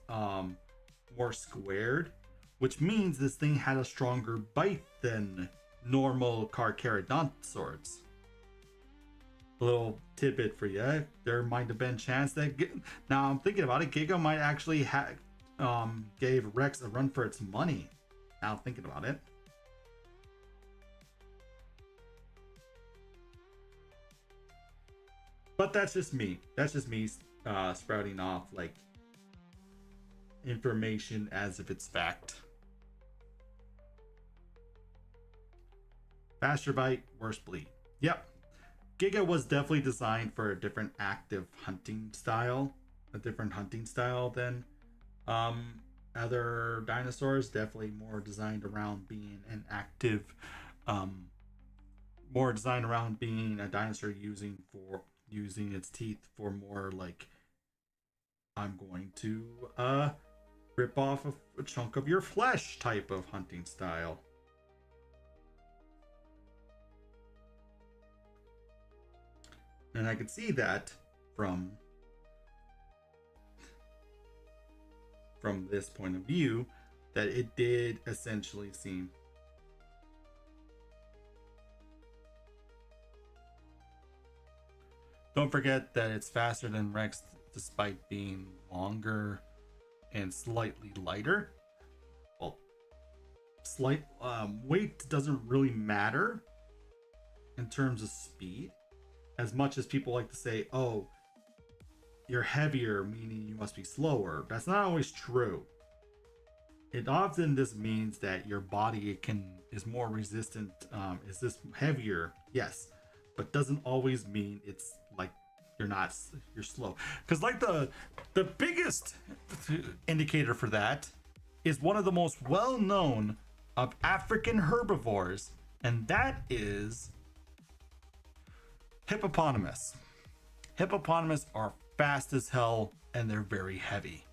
more squared, which means this thing had a stronger bite than normal Giganotsaurus. A little tidbit for you. There might have been a chance that now I'm thinking about it, Giga might actually gave Rex a run for its money. Now thinking about it. But that's just me. That's just me sprouting off like information as if it's fact. Faster bite, worse bleed. Yep. Giga was definitely designed for a different active hunting style. A different hunting style than other dinosaurs. Definitely more designed around being an active, more designed around being a dinosaur using its teeth for more like, I'm going to rip off a chunk of your flesh type of hunting style. And I could see that from this point of view, that it did essentially seem. Don't forget that it's faster than Rex despite being longer and slightly lighter. Well, slight weight doesn't really matter in terms of speed, as much as people like to say, oh, you're heavier, meaning you must be slower. That's not always true. It often just means that your body is more resistant. Is this heavier? Yes, but doesn't always mean it's like you're slow. Because like the biggest indicator for that is one of the most well-known of African herbivores, and that is hippopotamus. Hippopotamus are fast as hell and they're very heavy.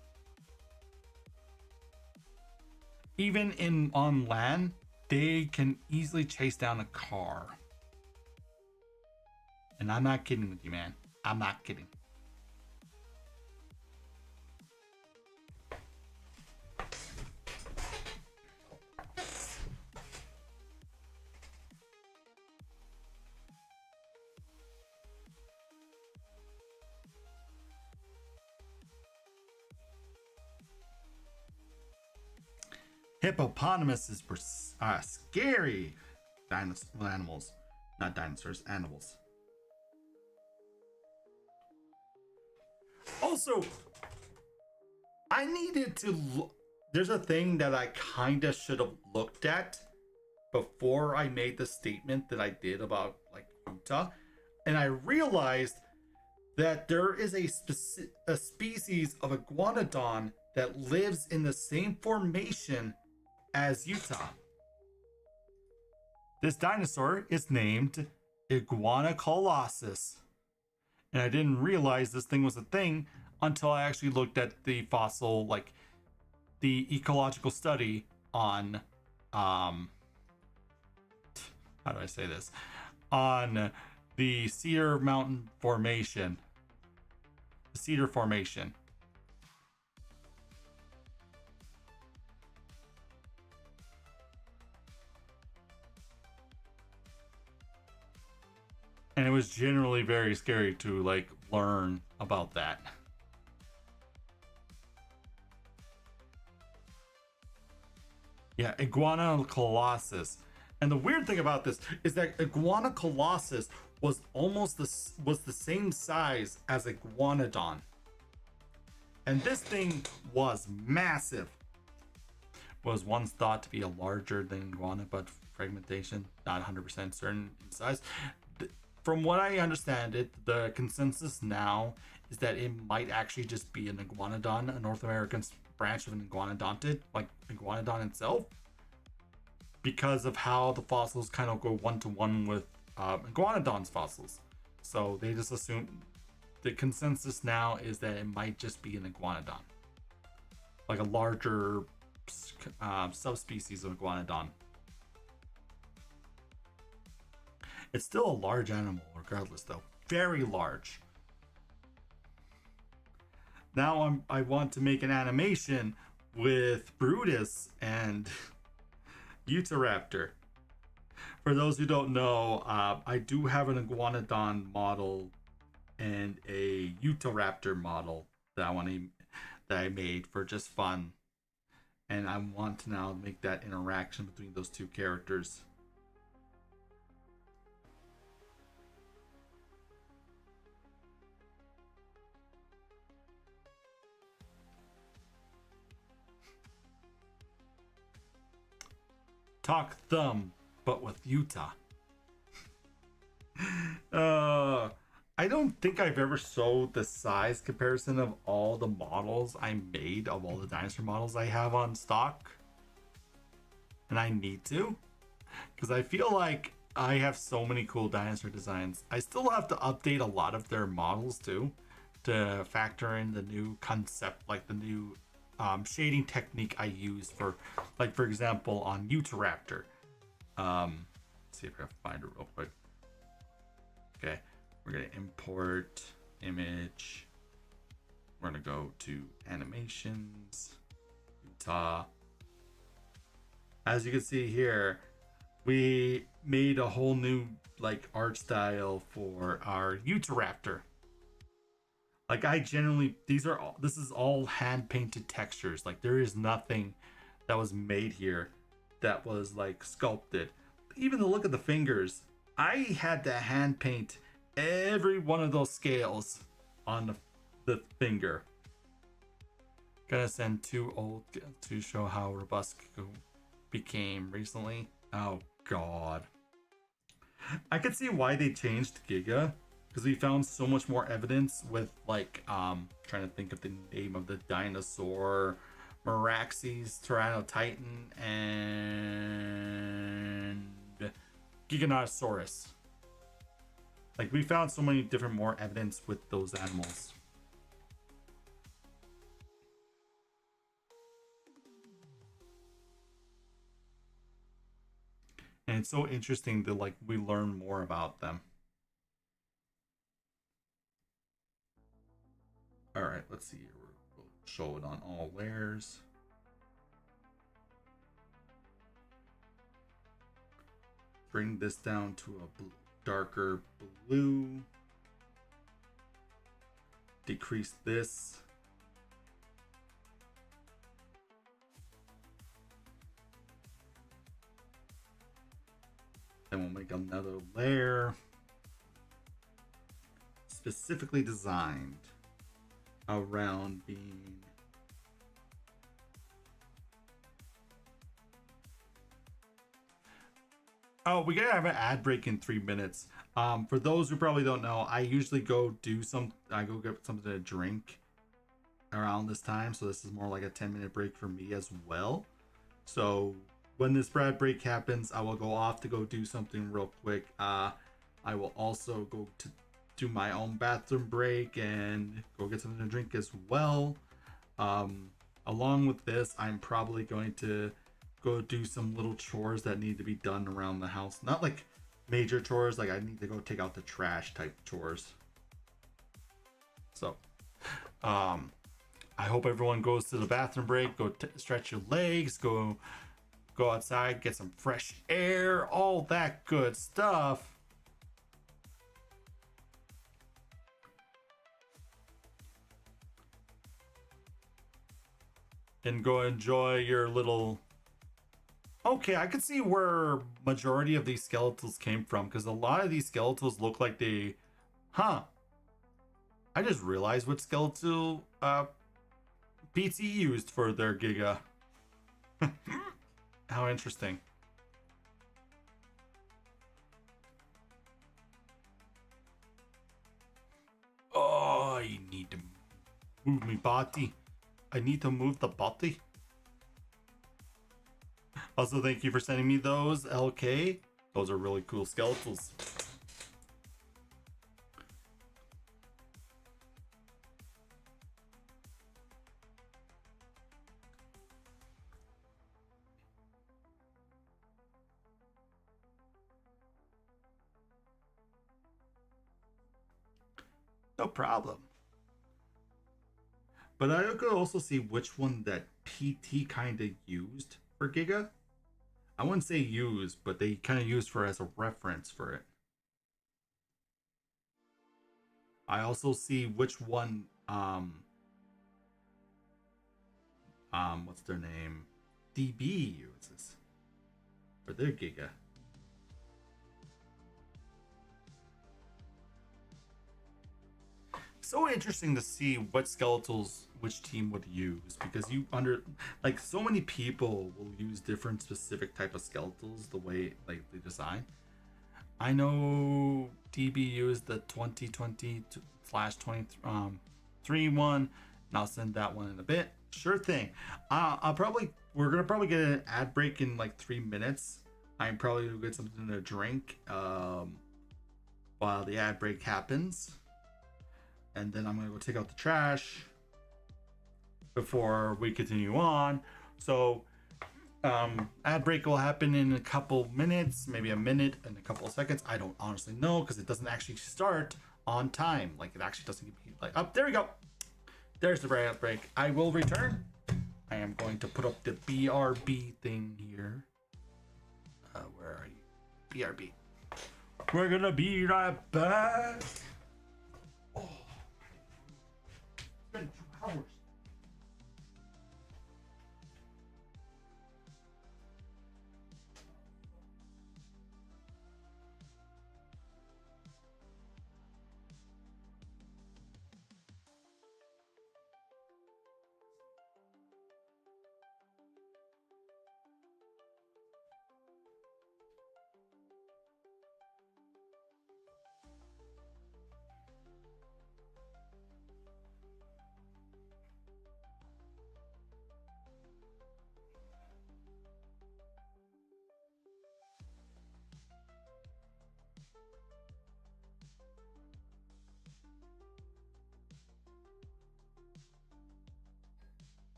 Even on land, they can easily chase down a car. And I'm not kidding with you, man. I'm not kidding. Hippopotamuses were scary animals, not dinosaurs, animals. Also, I needed to there's a thing that I kind of should have looked at before I made the statement that I did about like Utah, and I realized that there is a species of iguanodon that lives in the same formation as Utah. This dinosaur is named Giganotsaurus. And I didn't realize this thing was a thing until I actually looked at the fossil, like the ecological study on how do I say this? On the Cedar Mountain Formation. The Cedar Formation. And it was generally very scary to like learn about that. Yeah, Iguanocolossus. And the weird thing about this is that Iguanocolossus was the same size as Iguanodon. And this thing was massive. Was once thought to be a larger than iguana, but fragmentation, not 100% certain in size. From what I understand it, the consensus now is that it might actually just be an iguanodon, a North American branch of an iguanodontid, like iguanodon itself, because of how the fossils kind of go one-to-one with iguanodon's fossils. So they just assume the consensus now is that it might just be an iguanodon, like a larger subspecies of iguanodon. It's still a large animal regardless though, very large. Now I want to make an animation with Brutus and Utahraptor. For those who don't know, I do have an iguanodon model and a Utahraptor model that I made for just fun, and I want to now make that interaction between those two characters. Talk thumb, but with Utah. I don't think I've ever showed the size comparison of all the models I made, of all the dinosaur models I have on stock. And I need to, because I feel like I have so many cool dinosaur designs. I still have to update a lot of their models too, to factor in the new concept, like the new shading technique I use for, like, for example, on Utahraptor. Let's see if I can find it real quick. Okay, we're gonna import image. We're gonna go to animations, Utah. As you can see here, we made a whole new like art style for our Utahraptor. Like I generally, this is all hand painted textures. Like there is nothing that was made here that was like sculpted. Even the look of the fingers, I had to hand paint every one of those scales on the finger. Gonna send 2 old to show how robust became recently. Oh god. I could see why they changed Giga, because we found so much more evidence with like trying to think of the name of the dinosaur, Meraxes, Tyrannotitan, and Giganotosaurus. Like we found so many different more evidence with those animals. And it's so interesting that like we learn more about them. All right, let's see here. We'll show it on all layers. Bring this down to a darker blue. Decrease this. Then we'll make another layer specifically designed around being oh, we gotta have an ad break in 3 minutes. For those who probably don't know, I usually go get something to drink around this time, so this is more like a 10-minute break for me as well. So when this ad break happens, I will go off to go do something real quick. I will also go to do my own bathroom break and go get something to drink as well. Along with this, I'm probably going to go do some little chores that need to be done around the house. Not like major chores, like I need to go take out the trash type chores. So, I hope everyone goes to the bathroom break, go stretch your legs, go outside, get some fresh air, all that good stuff. And go enjoy your little... Okay, I can see where majority of these skeletals came from, because a lot of these skeletals look like they... Huh. I just realized what skeletal PT used for their Giga. How interesting. Oh, I need to move my body. I need to move the body. Also, thank you for sending me those, LK. Those are really cool skeletals. No problem. But I could also see which one that PT kind of used for Giga. I wouldn't say used, but they kind of used for as a reference for it. I also see which one what's their name? DB uses for their Giga. So interesting to see what skeletals which team would use, because like so many people will use different specific type of skeletals the way like they design. I know DB used the 2020/23 one, and I'll send that one in a bit. Sure thing. We're gonna probably get an ad break in like 3 minutes. I'm probably gonna get something to drink while the ad break happens. And then I'm gonna go take out the trash before we continue on. So ad break will happen in a couple minutes, maybe a minute and a couple of seconds. I don't honestly know, because it doesn't actually start on time. Like it actually doesn't like up. There we go. There's the ad break. I will return. I am going to put up the BRB thing here. Where are you? BRB. We're gonna be right back. Oh. It's been 2 hours.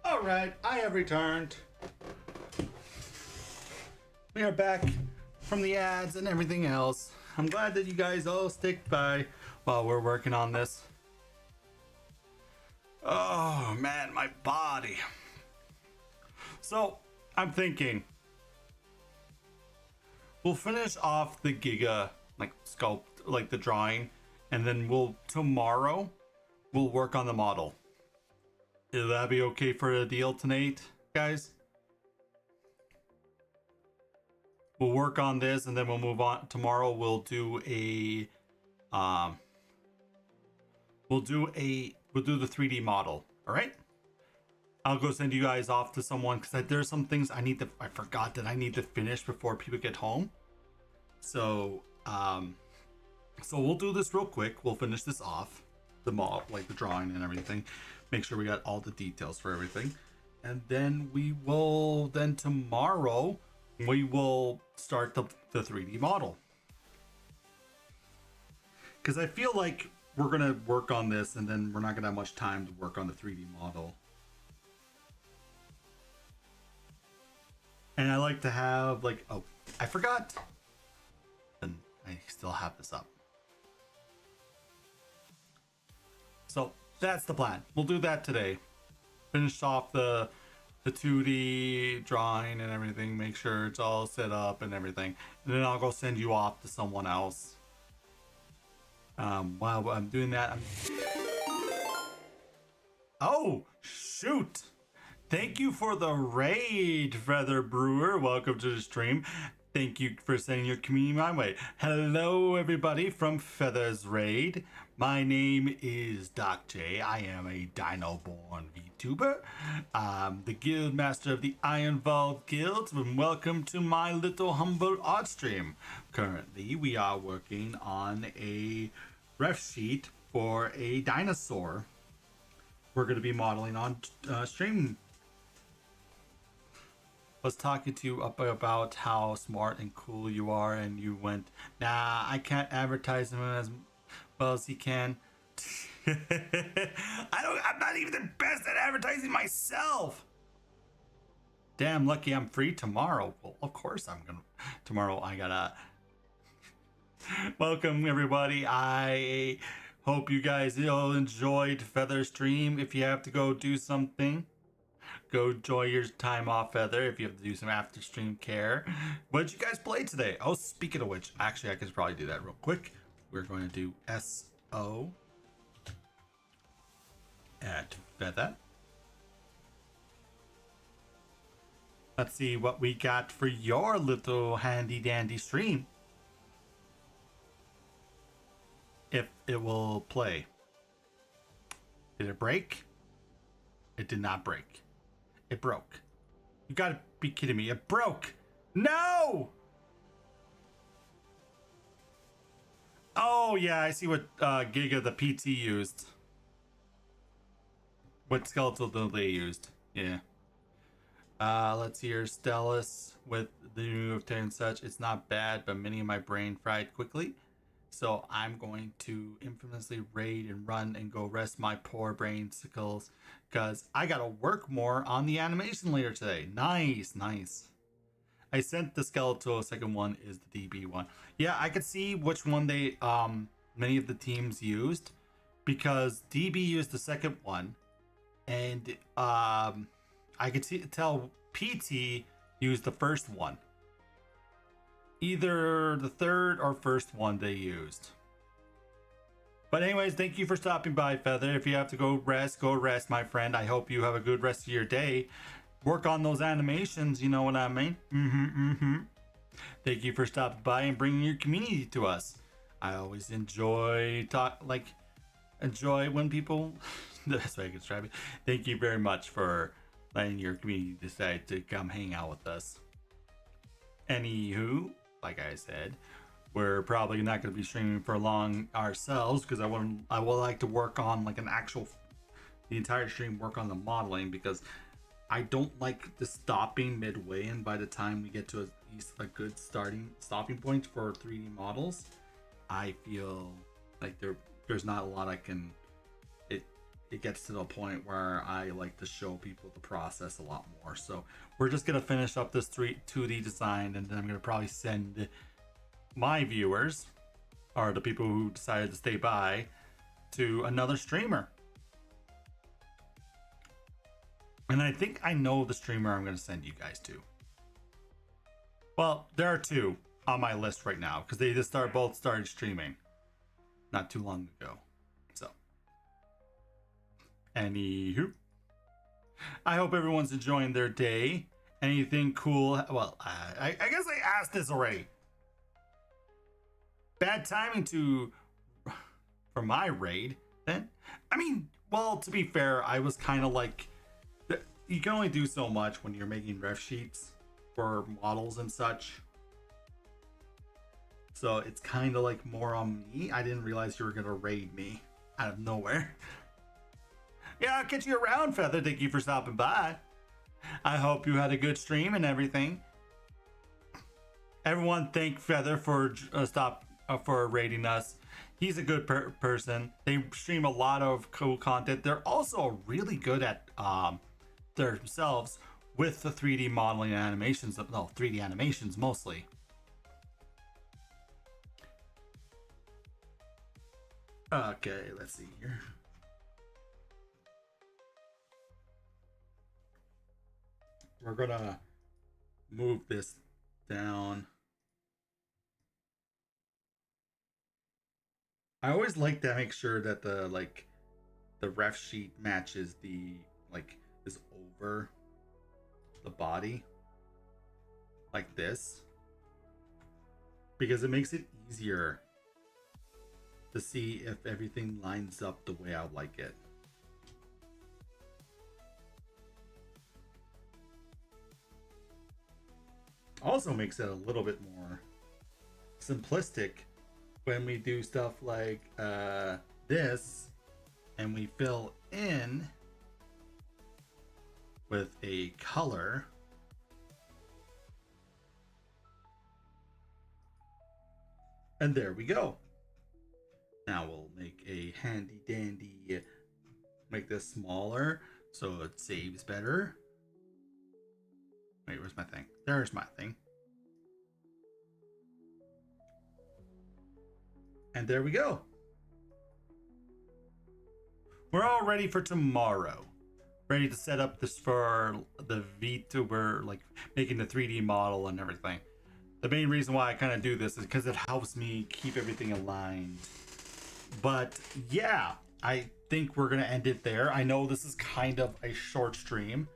All right, I have returned. We are back from the ads and everything else. I'm glad that you guys all stick by while we're working on this. Oh man, my body. So I'm thinking we'll finish off the Giga like sculpt, like the drawing, and then tomorrow we'll work on the model. Will that be okay for a deal tonight, guys? We'll work on this and then we'll move on. Tomorrow we'll do the 3D model. All right. I'll go send you guys off to someone because there's some things I forgot that I need to finish before people get home. So we'll do this real quick. We'll finish this off, the model, like the drawing and everything. Make sure we got all the details for everything, and then tomorrow we will start the 3D model. Because I feel like we're gonna work on this, and then we're not gonna have much time to work on the 3D model. And I like to have I forgot, and I still have this up. So that's the plan. We'll do that today. Finish off the 2D drawing and everything. Make sure it's all set up and everything. And then I'll go send you off to someone else. While I'm doing that, oh, shoot. Thank you for the raid, Feather Brewer. Welcome to the stream. Thank you for sending your community my way. Hello, everybody from Feather's Raid. My name is Doc J. I am a Dino-born VTuber. I'm the Guild Master of the Iron Vault Guild, and welcome to my little humble art stream. Currently, we are working on a ref sheet for a dinosaur. We're going to be modeling on stream. was talking to you up about how smart and cool you are, and you went, "Nah, I can't advertise him as well as he can." I'm not even the best at advertising myself. Damn lucky I'm free tomorrow. Well, of course I'm gonna. Tomorrow I gotta. Welcome everybody. I hope you guys all enjoyed Feather stream. If you have to go do something, go enjoy your time off, Feather. If you have to do some after stream care. What did you guys play today? Oh, speaking of which, actually I could probably do that real quick. We're going to do SO at Feather. Let's see what we got for your little handy dandy stream. If it will play. Did it break? It did not break. It broke. You gotta be kidding me. It broke. No! Oh, yeah, I see what Giga the PT used. What skeletal did they used? Yeah. Let's see here. Stellus with the new of and such. It's not bad, but many of my brain fried quickly. So I'm going to infamously raid and run and go rest my poor brain sickles because I gotta work more on the animation later today. Nice, nice. I sent the skeletal. Second one is the DB one. Yeah, I could see which one they many of the teams used because DB used the second one, and I could tell PT used the first one. Either the third or first one they used. But anyways, thank you for stopping by, Feather. If you have to go rest, my friend. I hope you have a good rest of your day. Work on those animations, you know what I mean? Thank you for stopping by and bringing your community to us. I always enjoy when people the best way I can describe it. Thank you very much for letting your community decide to come hang out with us. Anywho, like I said, we're probably not going to be streaming for long ourselves because I would like to work on like the entire stream, work on the modeling, because I don't like the stopping midway, and by the time we get to at least a good stopping point for 3D models, I feel like there's not a lot I can. It gets to the point where I like to show people the process a lot more. So we're just gonna finish up this 2D design, and then I'm gonna probably send my viewers, or the people who decided to stay by, to another streamer. And I think I know the streamer I'm gonna send you guys to. Well, there are two on my list right now because they just both started streaming not too long ago. So, anywho, I hope everyone's enjoying their day. Anything cool? Well, I guess I asked this already. Bad timing for my raid. Then, I mean, well, to be fair, I was kind of like, you can only do so much when you're making ref sheets for models and such. So it's kind of like more on me. I didn't realize you were gonna raid me out of nowhere. Yeah, I'll catch you around, Feather. Thank you for stopping by. I hope you had a good stream and everything. Everyone thank Feather for for raiding us. He's a good person. They stream a lot of cool content. They're also really good at themselves with the 3D modeling and animations. No, 3D animations mostly. Okay, let's see here. We're gonna move this down. I always like to make sure that the ref sheet matches is over the body like this, because it makes it easier to see if everything lines up the way I would like it. Also makes it a little bit more simplistic when we do stuff like this and we fill in with a color And there we go. Now we'll make a handy dandy, make this smaller so it saves better. Wait, where's my thing? There's my thing. And there we go. We're all ready for tomorrow. Ready to set up this for the VTuber, like making the 3D model and everything. The main reason why I kind of do this is because it helps me keep everything aligned. But yeah, I think we're going to end it there. I know this is kind of a short stream.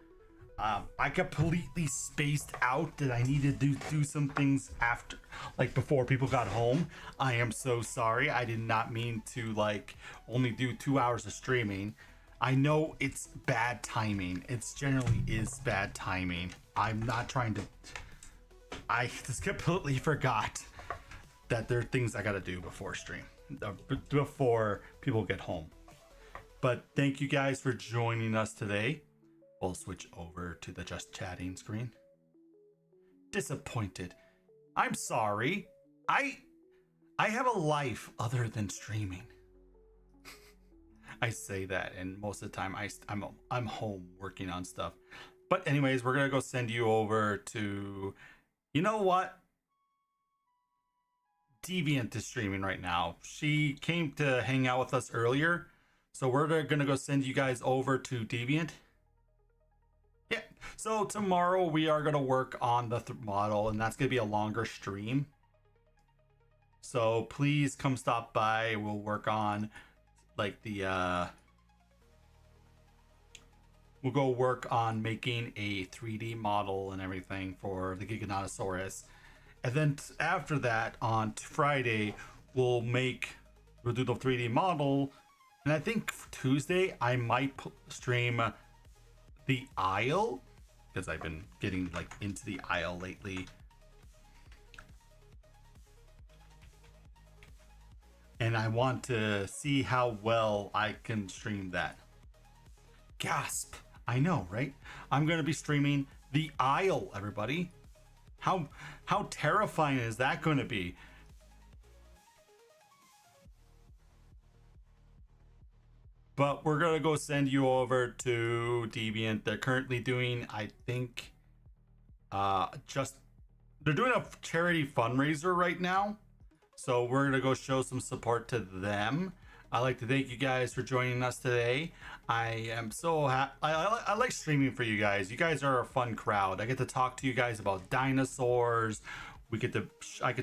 I completely spaced out that I needed to do some things after, like before people got home. I am so sorry. I did not mean to like only do 2 hours of streaming. I know it's bad timing. It's generally is bad timing. I'm not trying to, I just completely forgot that there are things I gotta do before stream, before people get home. But thank you guys for joining us today. We'll switch over to the just chatting screen. Disappointed. I'm sorry. I have a life other than streaming. I say that, and most of the time I'm home working on stuff. But anyways, we're gonna go send you over to, you know what? Deviant is streaming right now. She came to hang out with us earlier, so we're gonna go send you guys over to Deviant. Yeah, so tomorrow we are going to work on the model, and that's going to be a longer stream. So please come stop by. We'll work on like the we'll go work on making a 3D model and everything for the Giganotsaurus. And then after that on Friday we'll do the 3D model, and I think Tuesday I might stream the Isle, because I've been getting like into the Isle lately, and I want to see how well I can stream that. Gasp! I know, right? I'm gonna be streaming the Isle, everybody. How terrifying is that going to be? But we're gonna go send you over to Deviant. They're currently doing, I think, they're doing a charity fundraiser right now. So we're gonna go show some support to them. I'd like to thank you guys for joining us today. I am so happy. I like streaming for you guys. You guys are a fun crowd. I get to talk to you guys about dinosaurs. I get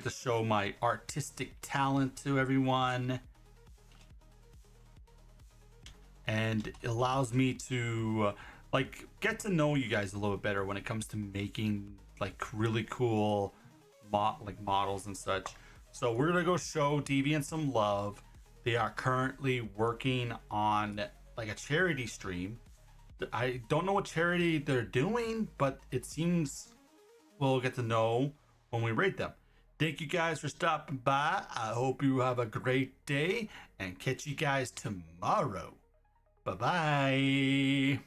to show my artistic talent to everyone. And it allows me to like get to know you guys a little bit better when it comes to making like really cool models and such. So we're gonna go show Deviant some love. They are currently working on like a charity stream. I don't know what charity they're doing, but it seems we'll get to know when we rate them. Thank you guys for stopping by. I hope you have a great day, and catch you guys tomorrow. Bye-bye.